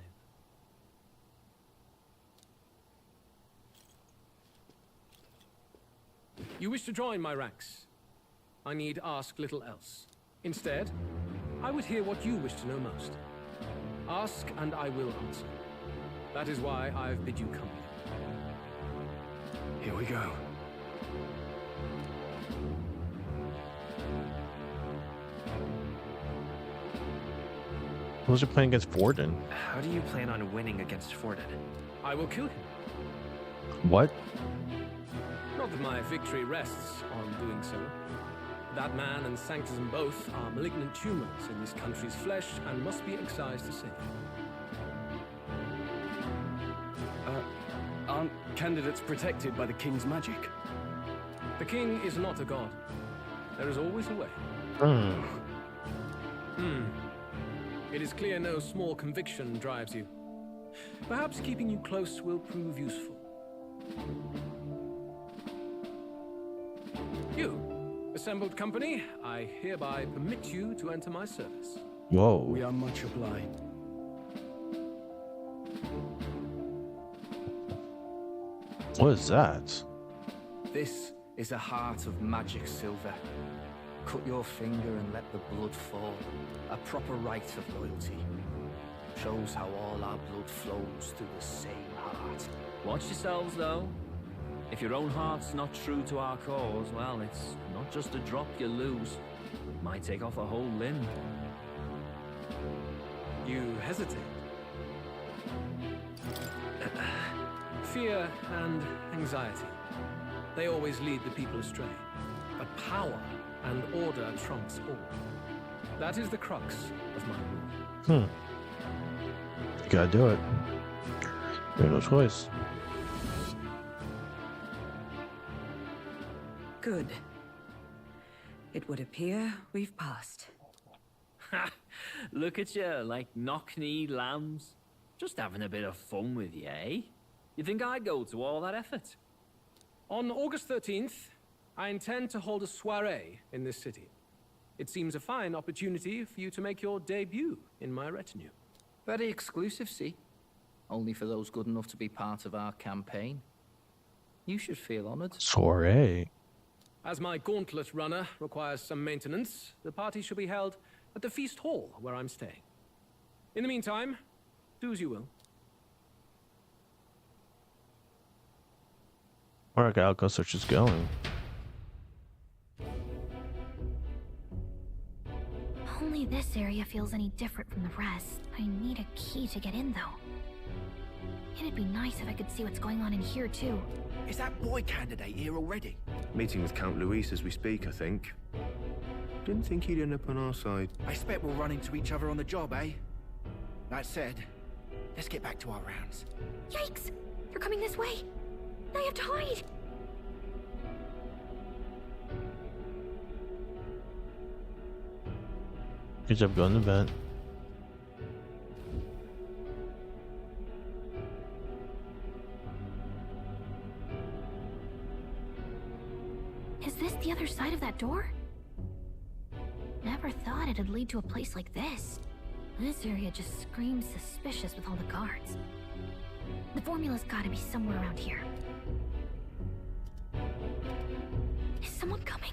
You wish to join my ranks. I need ask little else. Instead, I would hear what you wish to know most. Ask and I will answer. That is why I've bid you come. Here we go. Who's your playing against Forden? How do you plan on winning against Forden? I will kill him. What? Not that my victory rests on doing so. That man and Sanctism both are malignant tumors in this country's flesh and must be excised to save. Aren't candidates protected by the king's magic? The king is not a god. There is always a way. It is clear no small conviction drives you. Perhaps keeping you close will prove useful. You, assembled company, I hereby permit you to enter my service. Whoa. We are much obliged. What is that? This is a heart of magic silver. Cut your finger and let the blood fall. A proper rite of loyalty. Shows how all our blood flows through the same heart. Watch yourselves, though. If your own heart's not true to our cause, well, it's not just a drop you lose. It might take off a whole limb. You hesitate. Fear and anxiety. They always lead the people astray. But power and order trumps all. That is the crux of my rule. You gotta do it. You have no choice. Good. It would appear we've passed. Ha! Look at you, like knock-kneed lambs. Just having a bit of fun with you, eh? You think I'd go to all that effort? On August 13th, I intend to hold a soiree in this city. It seems a fine opportunity for you to make your debut in my retinue. Very exclusive, see? Only for those good enough to be part of our campaign. You should feel honored. Soiree. As my gauntlet runner requires some maintenance, the party shall be held at the feast hall where I'm staying. In the meantime, do as you will. Alright, I'll go search is going. Only this area feels any different from the rest. I need a key to get in, though. It'd be nice if I could see what's going on in here, too. Is that boy candidate here already? Meeting with Count Luis as we speak, I think. Didn't think he'd end up on our side. I expect we'll run into each other on the job, eh? That said, let's get back to our rounds. Yikes! They're coming this way! I have to hide! Good job going to bed. Is this the other side of that door? Never thought it'd lead to a place like this. This area just screams suspicious with all the guards. The formula's gotta be somewhere around here. Is someone coming?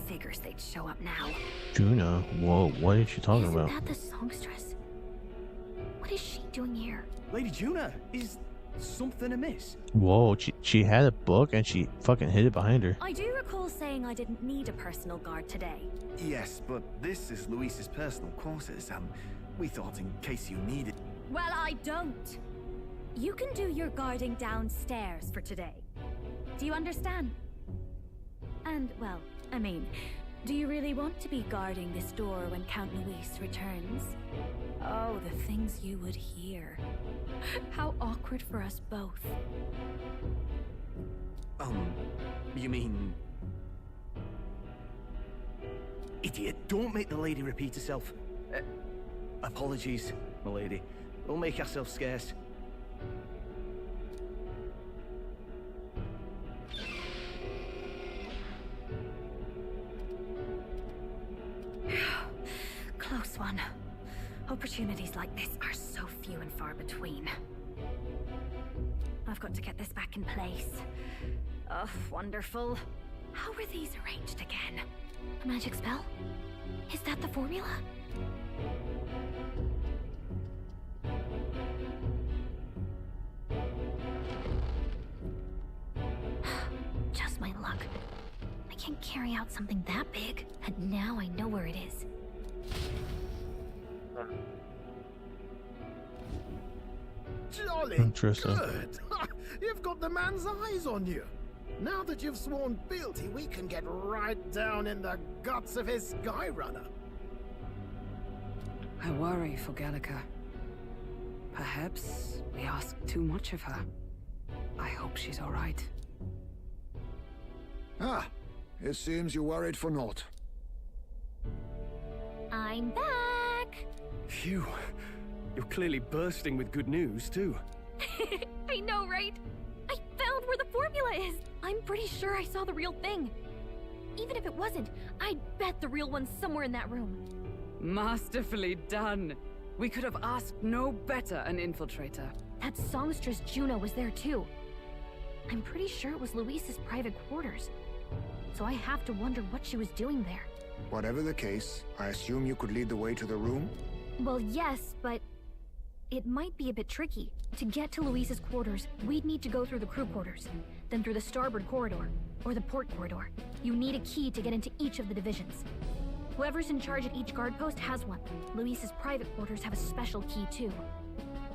Figures they'd show up now. Juna, whoa, what is she talking about? Isn't that the songstress? What is she doing here? Lady Juna, is something amiss? Whoa, she had a book and she fucking hid it behind her. I do recall saying I didn't need a personal guard today. Yes, but this is Luis's personal quarters, and we thought in case you needed... Well, I don't. You can do your guarding downstairs for today. Do you understand? And, well, I mean, do you really want to be guarding this door when Count Luis returns? Oh, the things you would hear. How awkward for us both. You mean... Idiot, don't make the lady repeat herself. Apologies, my lady. We'll make ourselves scarce. Close one. Opportunities like this are so few and far between. I've got to get this back in place. Oh, wonderful. How were these arranged again? A magic spell? Is that the formula? Just my luck. I can't carry out something that big, and now I know where it is. Jolly Interesting. good. You've got the man's eyes on you. Now that you've sworn fealty, we can get right down in the guts of his Skyrunner. I worry for Gallica. Perhaps we ask too much of her. I hope she's all right. Ah, it seems you're worried for naught. I'm back! Phew. You're clearly bursting with good news, too. I know, right? I found where the formula is! I'm pretty sure I saw the real thing. Even if it wasn't, I'd bet the real one's somewhere in that room. Masterfully done. We could have asked no better an infiltrator. That songstress Juno was there too. I'm pretty sure it was Luis's private quarters. So I have to wonder what she was doing there. Whatever the case, I assume you could lead the way to the room? Well, yes, but it might be a bit tricky. To get to Luis's quarters, we'd need to go through the crew quarters, then through the starboard corridor, or the port corridor. You need a key to get into each of the divisions. Whoever's in charge at each guard post has one. Luis's private quarters have a special key too.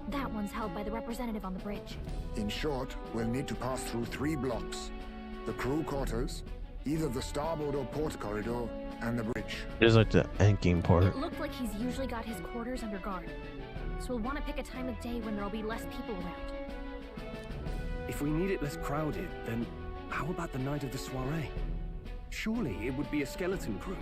That one's held by the representative on the bridge. In short, we'll need to pass through 3 blocks. The crew quarters, either the starboard or port corridor, and the bridge. It's like the end game part. It looked like he's usually got his quarters under guard. So we'll want to pick a time of day when there'll be less people around. If we need it less crowded, then how about the night of the soiree? Surely it would be a skeleton crew.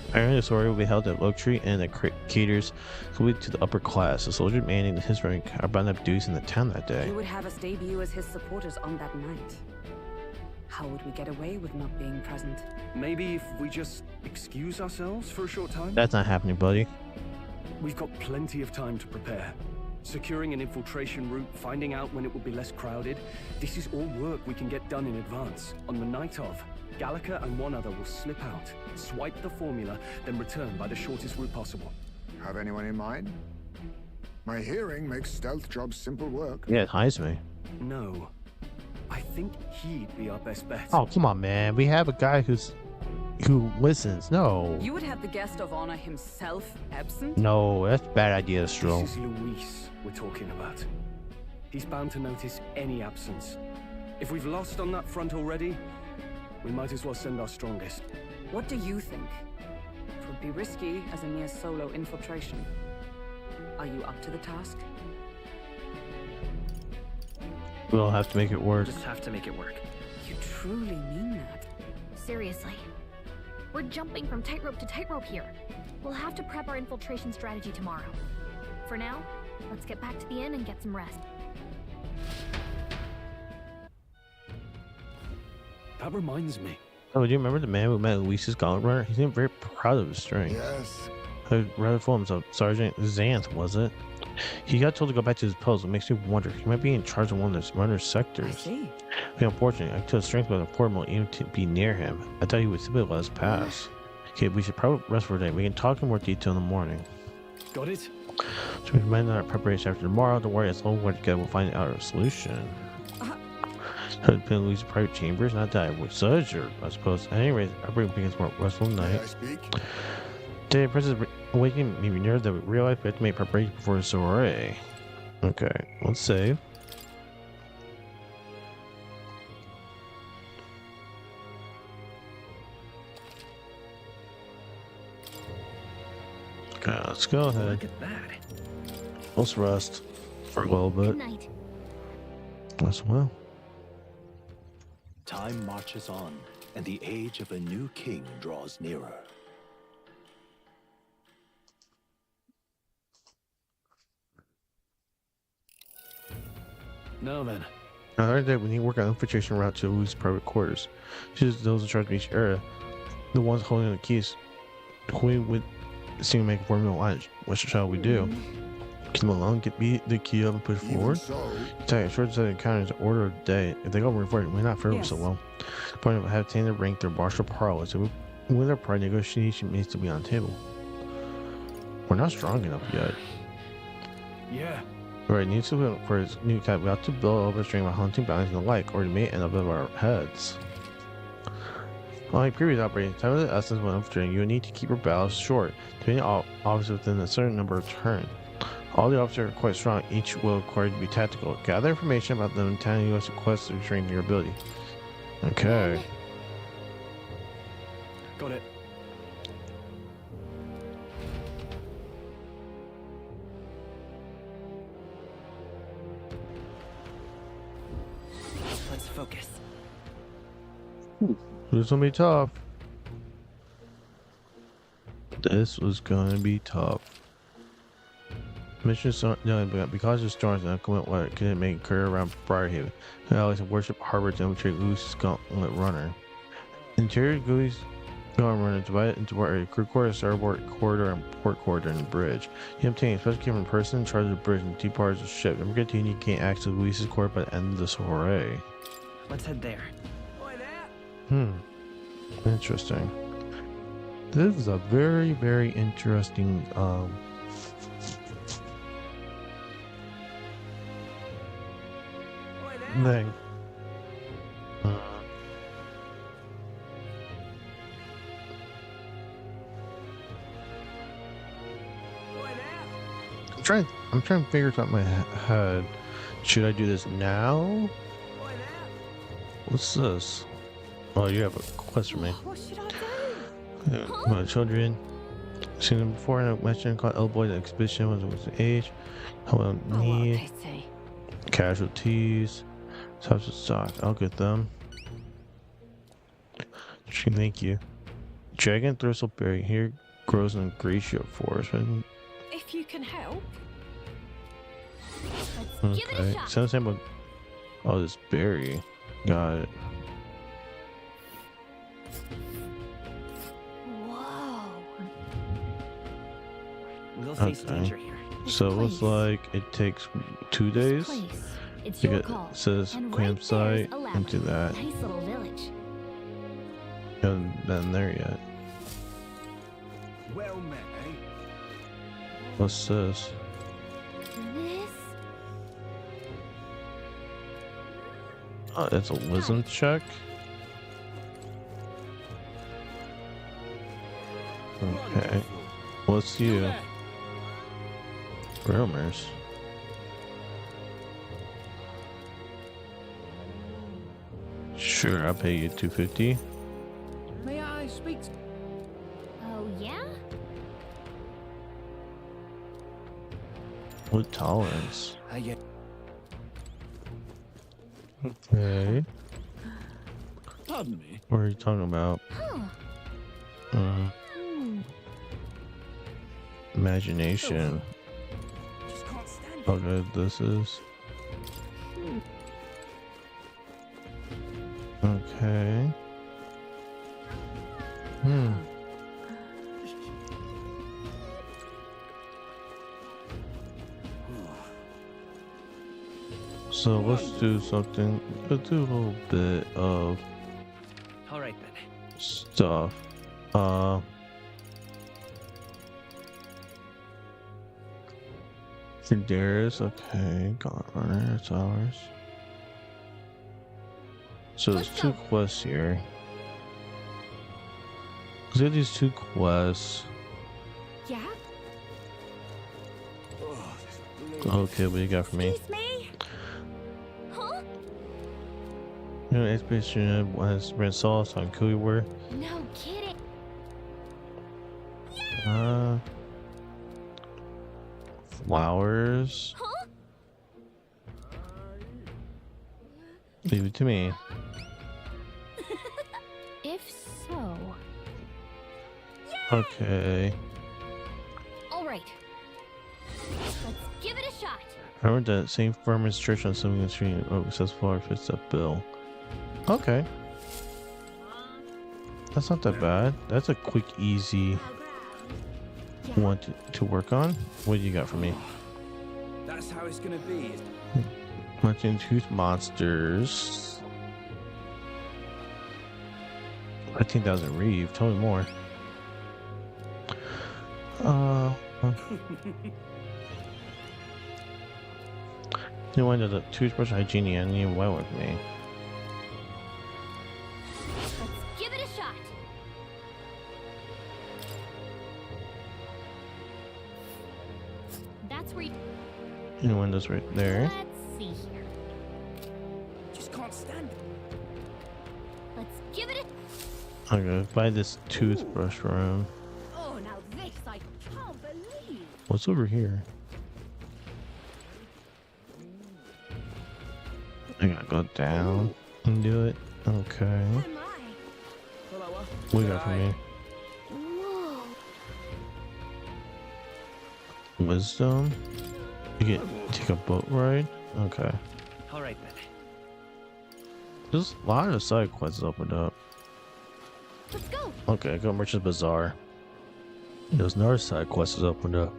Apparently the soiree will be held at Oak Tree and it caters solely to the upper class. The soldier manning his rank are bound to have duties in the town that day. He would have us debut as his supporters on that night. How would we get away with not being present? Maybe if we just excuse ourselves for a short time? That's not happening, buddy. We've got plenty of time to prepare. Securing an infiltration route, finding out when it will be less crowded. This is all work we can get done in advance. On the night of, Gallica and one other will slip out, swipe the formula, then return by the shortest route possible. Have anyone in mind? My hearing makes stealth jobs simple work. Yeah, it hides me. No. I think he'd be our best bet. Oh, come on, man. We have a guy who listens. No. You would have the guest of honor himself absent? No, that's a bad idea, Stro. This is Luis we're talking about. He's bound to notice any absence. If we've lost on that front already, we might as well send our strongest. What do you think? It would be risky as a near solo infiltration. Are you up to the task? We'll have to make it work. Just have to make it work. You truly mean that? Seriously. We're jumping from tightrope to tightrope here. We'll have to prep our infiltration strategy tomorrow. For now, let's get back to the inn and get some rest. That reminds me. Oh, do you remember the man who met Luis's gauntlet runner? He seemed very proud of his strength. Yes. I rather for himself. Sergeant Xanth, was it? He got told to go back to his post. It makes me wonder. He might be in charge of one of the runner's sectors. I see. Unfortunately, I took his strength was important even to be near him. I thought he would simply let us pass. Okay, we should probably rest for today. We can talk in more detail in the morning. Got it? So we recommend our preparation after tomorrow. Don't worry, as long as we're together, we'll find out our solution. So it's been Luis's private chambers, not that I would such, or I suppose. At any rate, our break begins more restful night. May I speak? Today, Princess awakening me nerve that we realize we have to make preparation before the soiree. Okay, let's save. Okay, let's go ahead. Look at that. Let's rest for a little bit. Good night. As well. Time marches on, and the age of a new king draws nearer. Now then. Another day, we need to work on infiltration route to Luis's private quarters. Choose those in charge of each area. The ones holding the keys. We would seem to make a formula line. What shall we do? Keep them alone, get the key up and push forward. Take a short set of encounters in order of the day. If they go before it, we're not faring so well. The point of having attained the rank, their martial parlor. So with our pride, negotiation needs to be on the table. We're not strong enough yet. Yeah. Right, needs to build for his new cat. We have to build up a string of hunting bounties and the like, or it may end up above our heads. Like previous operating, time of the essence when infiltrating, you will need to keep your battles short, depending on officers within a certain number of turns. All the officers are quite strong, each will require to be tactical. Gather information about them and telling you quests to train your ability. Okay. Got it. Let's focus. This will be tough. This was gonna be tough. Mission no, because of storms and inclement weather, couldn't make a career around Briarhaven. I always worship Harbor to infiltrate Luis's gauntlet runner. Interior Luis's gauntlet runner divided into what are crew quarters, starboard corridor, and port corridor, and the bridge. You obtain a special key from a person in charge of the bridge and 2 parts of the ship. Don't forget to you gain access to Luis's quarter by the end of the soiree. Let's head there. Interesting. This is a very, very interesting thing. I'm trying to figure it out in my head. Should I do this now? What's this? Oh, you have a quest for me. What should I do? Come on, children. Seen them before, and I mentioned called Elboy, the expedition was the age. Hello, need. Casualties. Types of stock. I'll get them. Thank you. Dragon Thistleberry here grows in Gracia Forest. If you can help. Let's Okay. give it a shot. Sounds like oh, this berry. Got it. Whoa. We'll face danger here. So it looks like it takes 2 days. It's to your get, call. it says And right campsite there's a into that. nice little village. Haven't been there yet. Well met, eh? What's this? This? Oh, it's a wisdom check. Okay. What's you? Rumors. Sure, I'll pay you 250. May I speak? Oh, yeah? What tolerance? Yeah. Okay. Pardon me. What are you talking about? Imagination. Okay, this is. Okay. So let's do something. Let's do a little bit of All right then. stuff. Darius, okay, Gaunt Runner, it's ours. So there's 2 quests here. Let's get these 2 quests. Yeah? Okay, what do you got for me? Excuse me? Huh? You know, expedition has been sauce on Kuiware. No kidding. Flowers. Huh? Leave it to me. If so. Okay. All right. Let's give it a shot. Remember that same farmer's church on some street. Oh, it says flower fits that bill. Okay. That's not that bad. That's a quick, easy one to work on. What do you got for me? That's how it's gonna be. Munching tooth monsters. 15,000 Reeve. Tell me more. You want the toothbrush hygiene and you went with me. Let's give it a shot. That's where you... You want this right there. Let's see here. Just can't stand it. Let's give it a... I'm gonna buy this toothbrush for him. Oh, now this I can't believe. What's over here? I gotta go down and do it. Okay. What do you got for me? Whoa. Wisdom. You get take a boat ride. Okay. All right then. There's a lot of side quests opened up. Let's go. Okay, I got Merchant's Bazaar. There's another side quest that's opened up.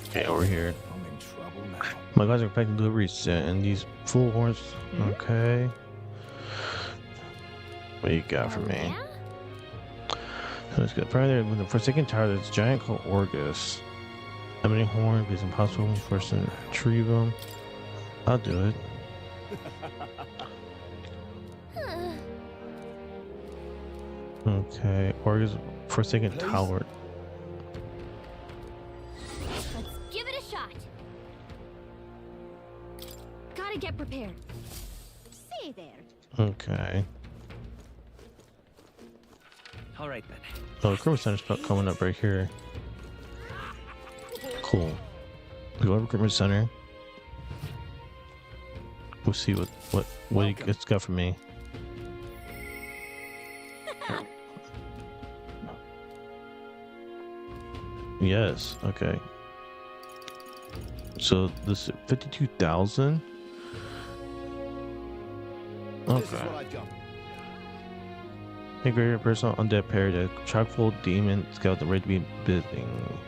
Okay, over here. I'm in trouble now. My guys are packing deliveries soon, and these full horns. Okay. What do you got for me? Let's get primary with the Forsaken Tower. This giant called Orgus. How many horns? It's impossible for us to retrieve them. I'll do it. Okay, Orgus Forsaken Tower. Let's give it a shot. Gotta get prepared. Say there. Okay. All right then. Oh, the Recruitment Center's coming up right here. Cool. We go to Recruitment Center. We'll see what it's got for me. Yes. Okay. So this is 52,000. Okay. A greater personal undead paradox, chock full demon skeleton ready to be building.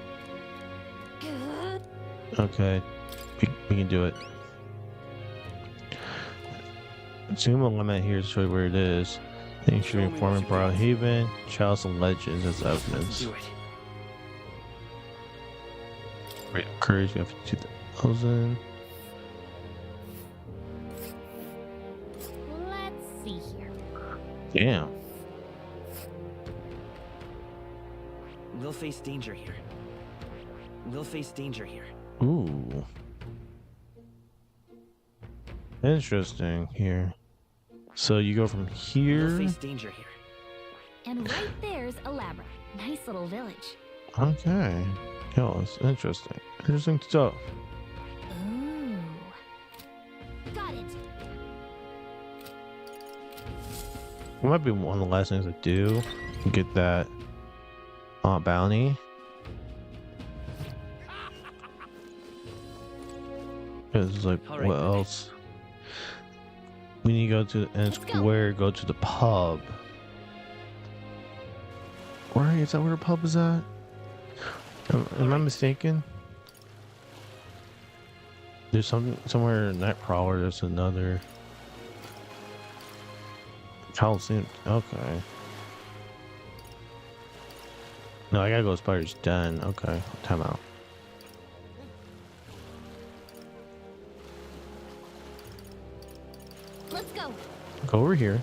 Okay, we can do it. Zoom a limit here to show you where it is. Thanks for informing Broadhaven, Chalice and Legends as evidence. Great courage, we have 52,000. Let's see here. Damn. We'll face danger here. We'll face danger here. Ooh. Interesting here. So you go from here. We'll face danger here. And right there's Alabra. Nice little village. Okay. Yeah, that's interesting. Interesting stuff. Ooh. Got it. It might be one of the last things to do. Get that bounty. It's like, Alright, what else? We need to go to N Square, go to the pub. Where is that? Where the pub is at? Am I mistaken? There's something somewhere in that Prowler. There's another Coliseum. Okay. No, I gotta go to Spider's Den. Okay, time out. Let's go. Go over here.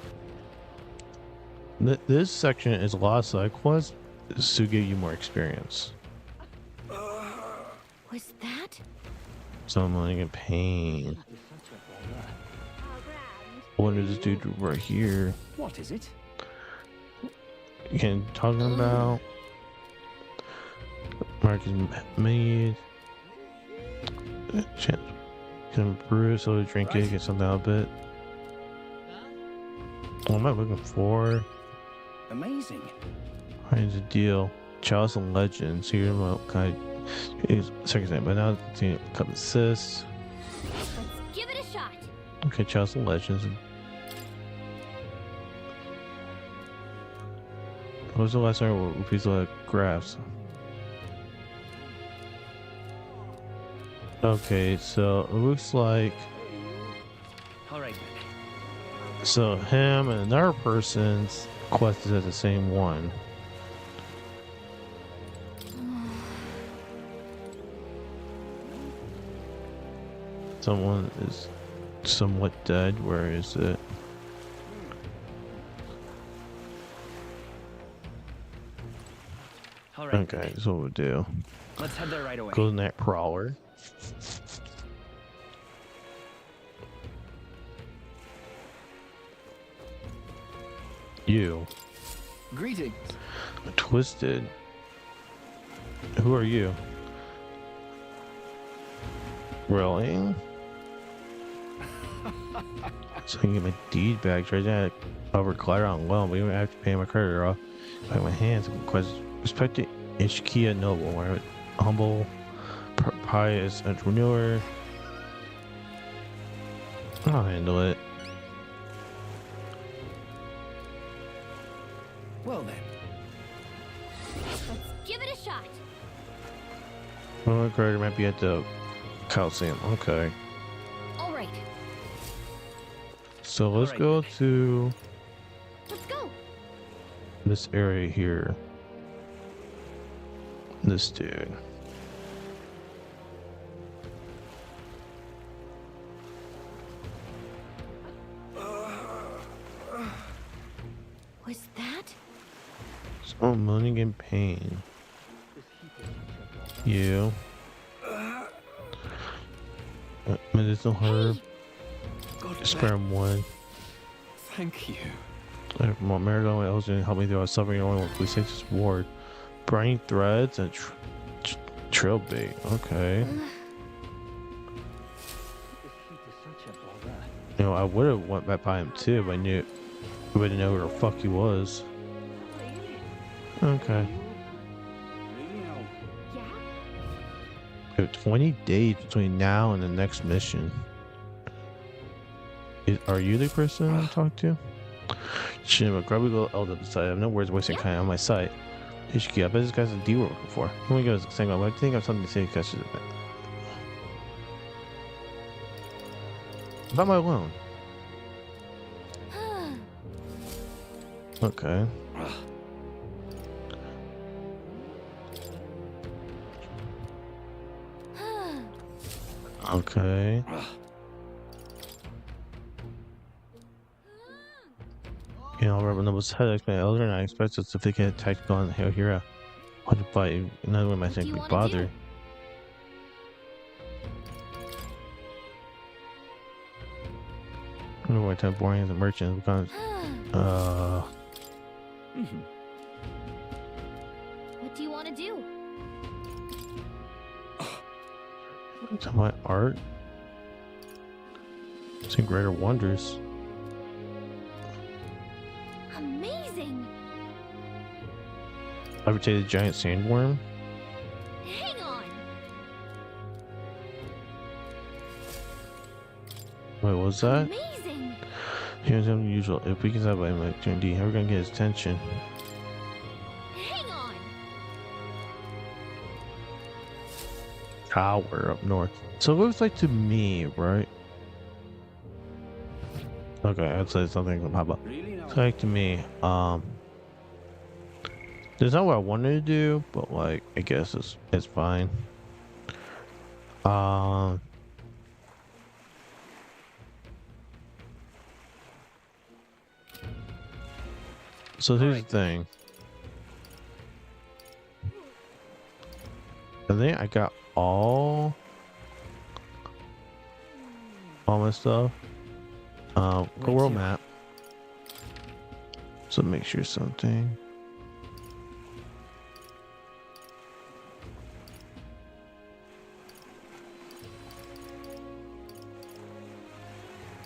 This section is a lot of side quests to give you more experience. Was that? So I'm like in pain. What is this dude right here? What is it? You can talking about Marcus made chance. Can brew so drink it, get something out of it. What am I looking for? Amazing. Here's the deal. Chalice and Legends. Here, well, kind of is second thing, but now it's a couple assists. Let's give it a shot. Okay, Chalice and Legends. What was the last time we piece of graphs? Okay, so it looks like. Alright. So him and another person's quest is at the same one. Someone is somewhat dead. Where is it? Alright. Okay, that's what we'll do. Let's head there right away. Go to that Prowler. You. Greetings. Twisted. Who are you? Really? So I can get my deed back. Try to over Clyde on loan, but you don't have to pay my creditor off. By my hands, because respected Ishkia noble, where humble, pious entrepreneur. I'll handle it. Well then. Let's give it a shot. Well, my creditor might be at the Coliseum. Okay. All right. So let's go to Let's go. this area here. This dude. Was that? So moaning in pain. You. Medicinal herb. Scram 1. Thank you. Marigold else didn't help me through. I was suffering only one. Please take this ward. Briny threads and trail bait. Okay. You know, I would have went back by him too, but I knew I wouldn't know where the fuck he was. Okay. We have 20 days between now and the next mission. Are you the person I talked to? Shit, a grubby little elder beside. I have no words wasting kind on my sight. Ishiki, I bet this guy's a deal we're looking for. When we go saying, I think I have something to say to you. About my loan. Okay. Okay. You know, Robert Noble's head, my elder, and I expect us to think it tactical on the here. What to fight? Another one might think we bothered. I don't know why type boring as a merchant because What do you want to do? to my art. See greater wonders. Amazing. Ever take the giant sandworm? Hang on. Wait, what was that? Amazing. Here's unusual. If we can stop by my opportunity, how are we gonna get his attention? Hang on. Tower up north. So it looks like to me, right? Okay, I'd say something will pop up. It's like to me, there's not what I wanted to do, but like I guess it's fine. So here's the thing. I think I got all my stuff. Go world map. So make sure something.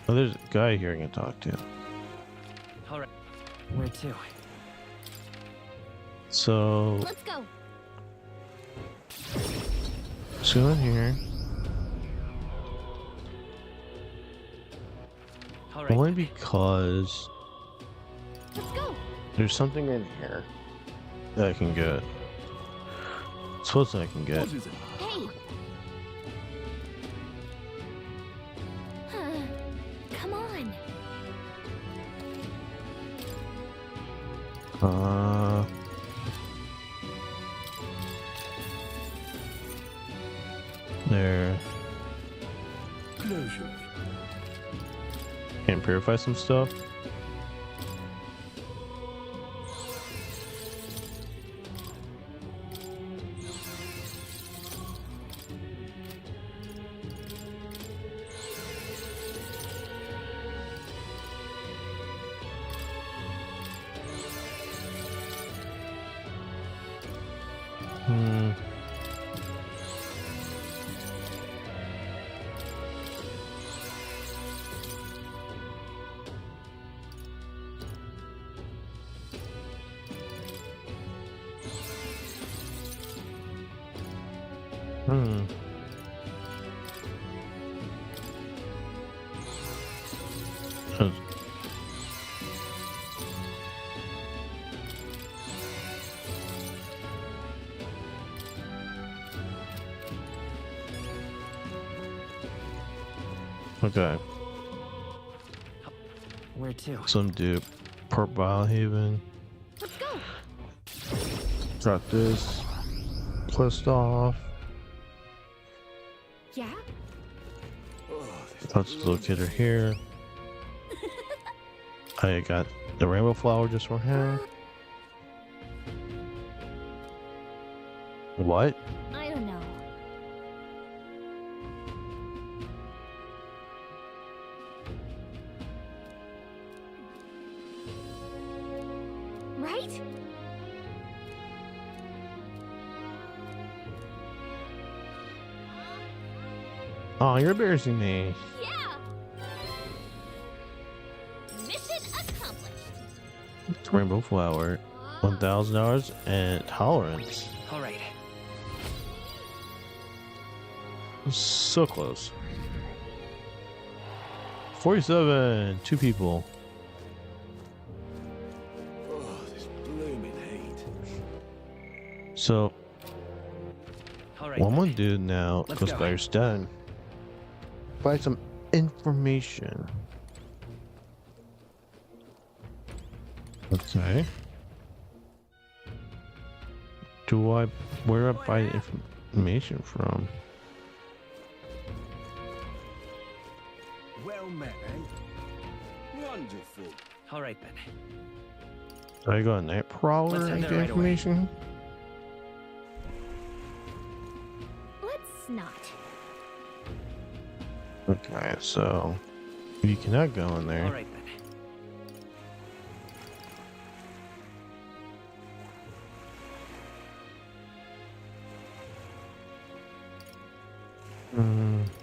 Oh, there's a guy here I can talk to. All right. Where to? So Let's go. let's go in here. All right. Only because Let's go. there's something in here that I can get. Suppose I can get. Hey. Come on. There. Closure. Can purify some stuff. Okay. Where to? Some dude. Port Haven. Let's go. Got this. Quest off. Yeah. That's the locator here. I got the rainbow flower just for him. What? I don't know. Right? Oh, you're embarrassing me. Yeah. Mission accomplished. Rainbow flower. $1,000 and tolerance. All right. So close. 47. 2 people. So, All right, what I'm then. gonna do now, Let's goes go. by your done. Find some information. Okay. Where do I buy the information from? Well met, eh? Wonderful. All right, then. Do I go on Night Prowler Let's head and there get right away. information? Let's not. Okay, so you cannot go in there. All right, then.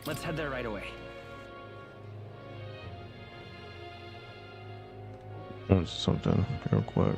Let's head there right away. What's something real quick?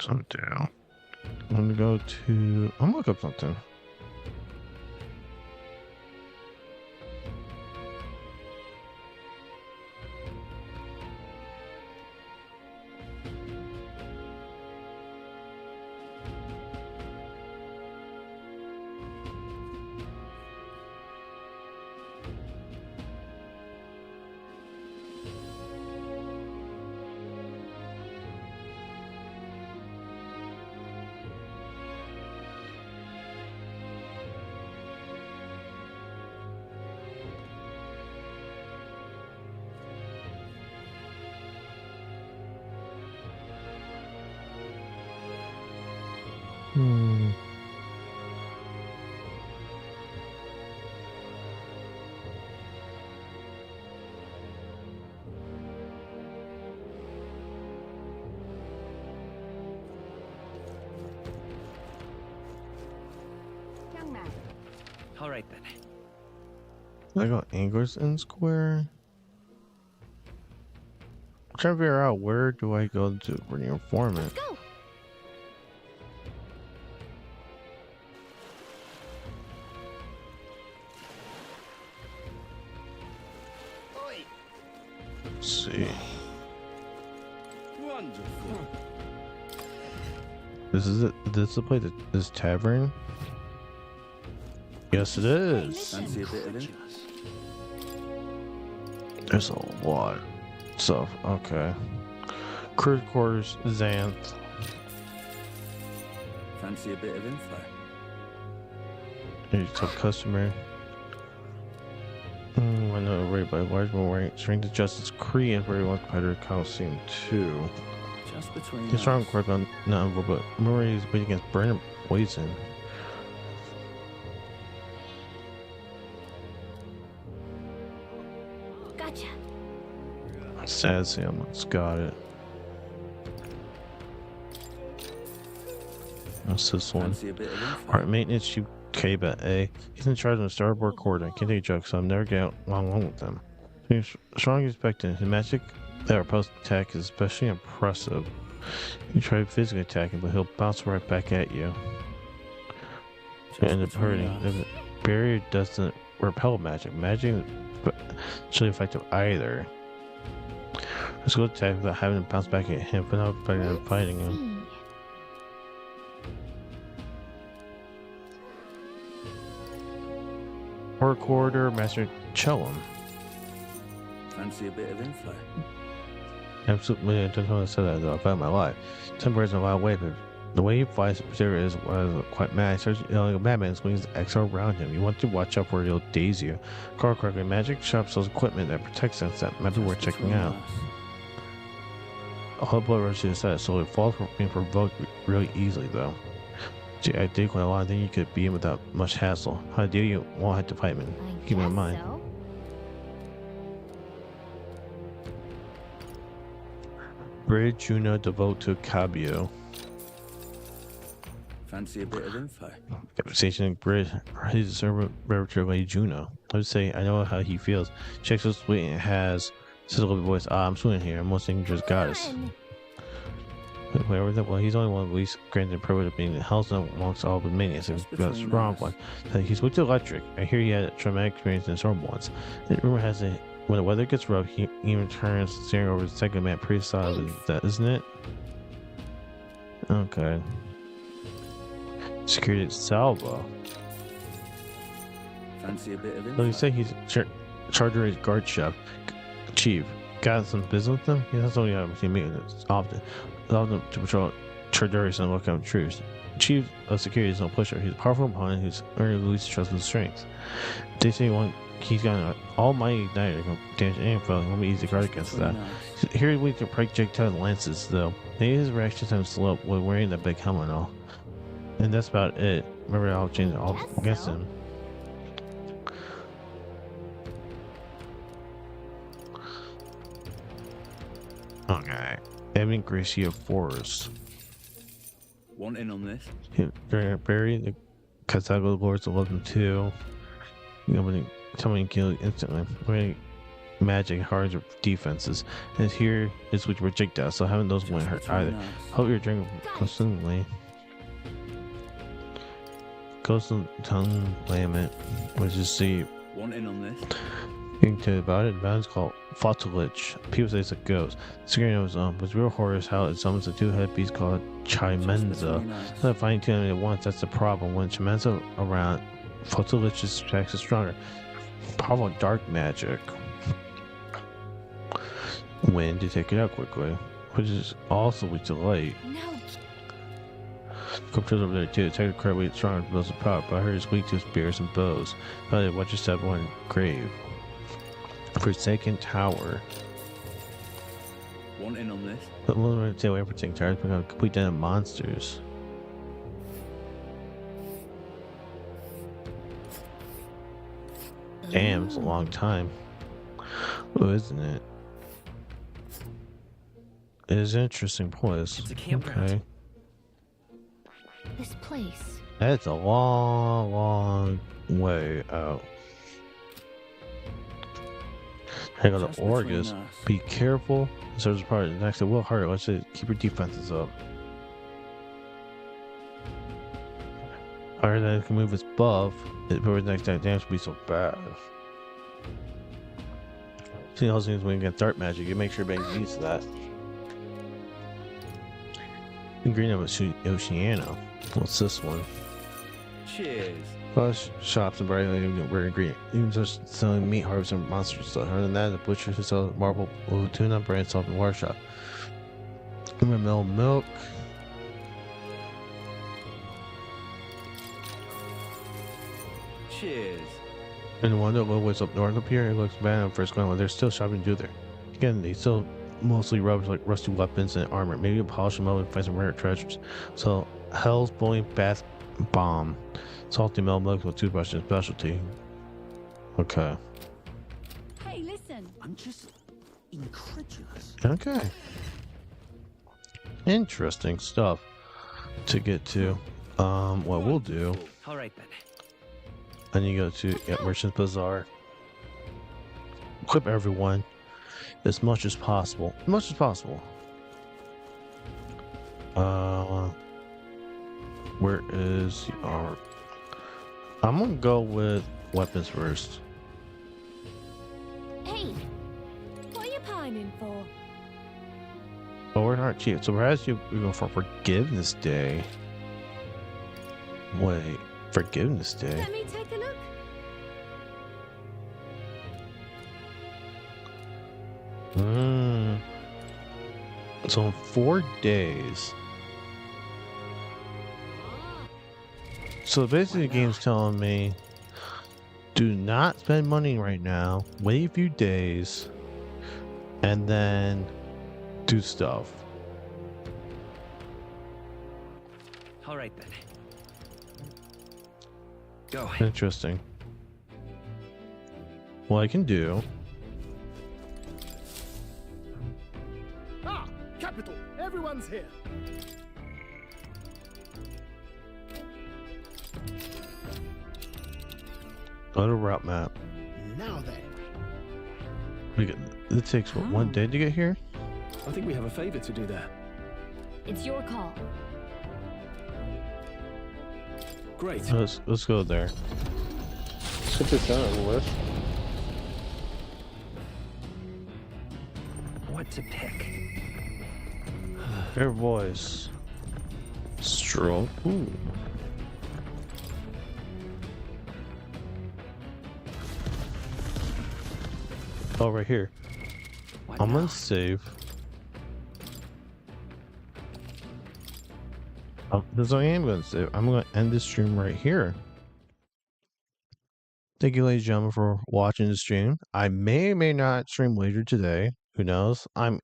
Something. I'm gonna go to. I'm gonna look up something. Young man. All right, then. I got Angerson Square. I'm trying to figure out where do I go to for the informant. Go. Let's see. Wonderful. This is it. This is the place. This tavern. Yes, it is. Fancy a bit of it? There's a lot of stuff. Okay. Cruise quarters, Xanth. Fancy a bit of info? Here's a customer. I know right by large more strength of justice Kree and very one competitor Coliseum 2. Just between He's strong us. quick on not but Murray is weak against burn and poison. Gotcha. Sad Sam, got it. What's this one? Fancy a bit of info? Alright, maintenance Chief K-Bet A. He's in charge of the starboard quarter. I can't take jokes, so I'm never getting along with them. He's strong expectant. His magic that repulse attack is especially impressive. You try physically attacking, but he'll bounce right back at you. You end up hurting. The barrier doesn't repel magic. Magic isn't actually effective either. Let's go attack without having to bounce back at him, but not fighting him. Or corridor, Master Chellum. Fancy a bit of info? Absolutely, I don't want to say that though about my life. 10 birds in a wild way, but the way he flies particular is quite mad. He starts yelling like a madman, swings the X around him. You want to watch out for he'll daze you. Carl correctly, magic shop sells equipment that protects us that might be worth checking out. All blood rushes inside, so it falls from being provoked really easily though. Gee, I did quite a lot, then you could beat him without much hassle. How do you won't have to fight him? Keep it in mind. So. Bridge Juno devote to Cabio. Fancy a bit of info? Conversation grid. He's a servant Lady Juno. I would say I know how he feels. Checks his weight and has says a little bit voice. I'm swimming here. I'm most dangerous goddess. Whatever that. Well, he's only one of the least granted privilege of being the hell's amongst all the maniacs. He's got a strong one. He's with the electric. I hear he had a traumatic experience in storm once. The rumor has it when the weather gets rough, he even turns staring over the second man pretty solid. That isn't it? Okay. Security salvo. Fancy a bit of info? So you say he's charger guard chef. Chief, got some business with them? He has only to meet with us often. Allow them to patrol Charduris and look out troops. Chief of security is no pusher. He's a powerful opponent who's earned Louis' trust and strength. They say he's got an almighty igniter that can damage any foe. It won't be easy to guard against that. Here we can projectile lances though. Maybe his reaction time slow with wearing that big helmet and all. And that's about it. Remember, I'll change it all against him. Okay. Evan Gracio Forest. Want in on this? Barry, the Casago Lords of Love 2. Somebody kill instantly. Magic hard defenses. And here is with projectile, so having those won't hurt either. Hope you're drinking constantly. Coastal tongue lament, which is the Want in on this? thing to about it. It's called Fotilich. People say it's a ghost. Security knows what's real horror is how it summons a two-headed beast called Chimenza. Instead of fighting two enemies at once, that's the problem. When Chimenza around, Fotilich's attacks is stronger. Powerful dark magic. When to take it out quickly, which is also with delight. Controls over there too. Attack incredibly strong with blows of power, but I heard it's weak to spears and bows. But watch your step one grave. Forsaken Tower. Want in on this? But we'll learn to stay away from Forsaken Towers, become a complete den of monsters. Damn, it's a long time. Oh, isn't it? It is an interesting place. It's a campground. Okay. This place. That's a long, long way out. Hang on the Orgus. Be careful. Serves a part. Next, it will hurt. Let's say keep your defenses up. Alright, then it can move its buff. But the next time damage will be so bad. See, all things when you get dark magic, you make sure everybody uses that. In green of Oceano. What's this one? Cheers. Plus shops and bright wearing green. Even just selling meat, harvest, and monster stuff. Other than that, the butcher who sells marble, tuna, brand salt, and water shop. Milk. Cheers. And the one that was up north up here, it looks bad on first glance. There's still shopping to do there. Again, they still mostly rubbish like rusty weapons and armor. Maybe polish them up and find some rare treasures. So, Hell's Blowing Bath Bomb. Salty milk with toothbrush and specialty. Okay. Hey, listen. I'm just incredulous. Okay. Interesting stuff to get to. What we'll do. All right then. And you go to Merchant's Bazaar. Equip everyone as much as possible. Where is our? I'm gonna go with weapons first. Hey, what are you pining for? Oh, we're not cheap. So perhaps we go for Forgiveness Day. Wait, Forgiveness Day? Let me take a look. So in 4 days. So basically the game's telling me, do not spend money right now, wait a few days, and then do stuff. All right then. Go. Interesting. What I can do. Ah, capital! Everyone's here. Go to route map. Now then. It takes what, 1 day to get here? I think we have a favor to do there. It's your call. Great. Let's go there. Put this on the list. What to pick? Their voice. Stroll. Ooh. Oh, right here. I'm gonna save. Oh, this is what I am gonna save. I'm gonna end this stream right here. Thank you, ladies and gentlemen, for watching the stream. I may or may not stream later today. Who knows? I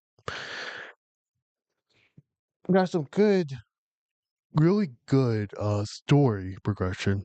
got some good, really good story progression.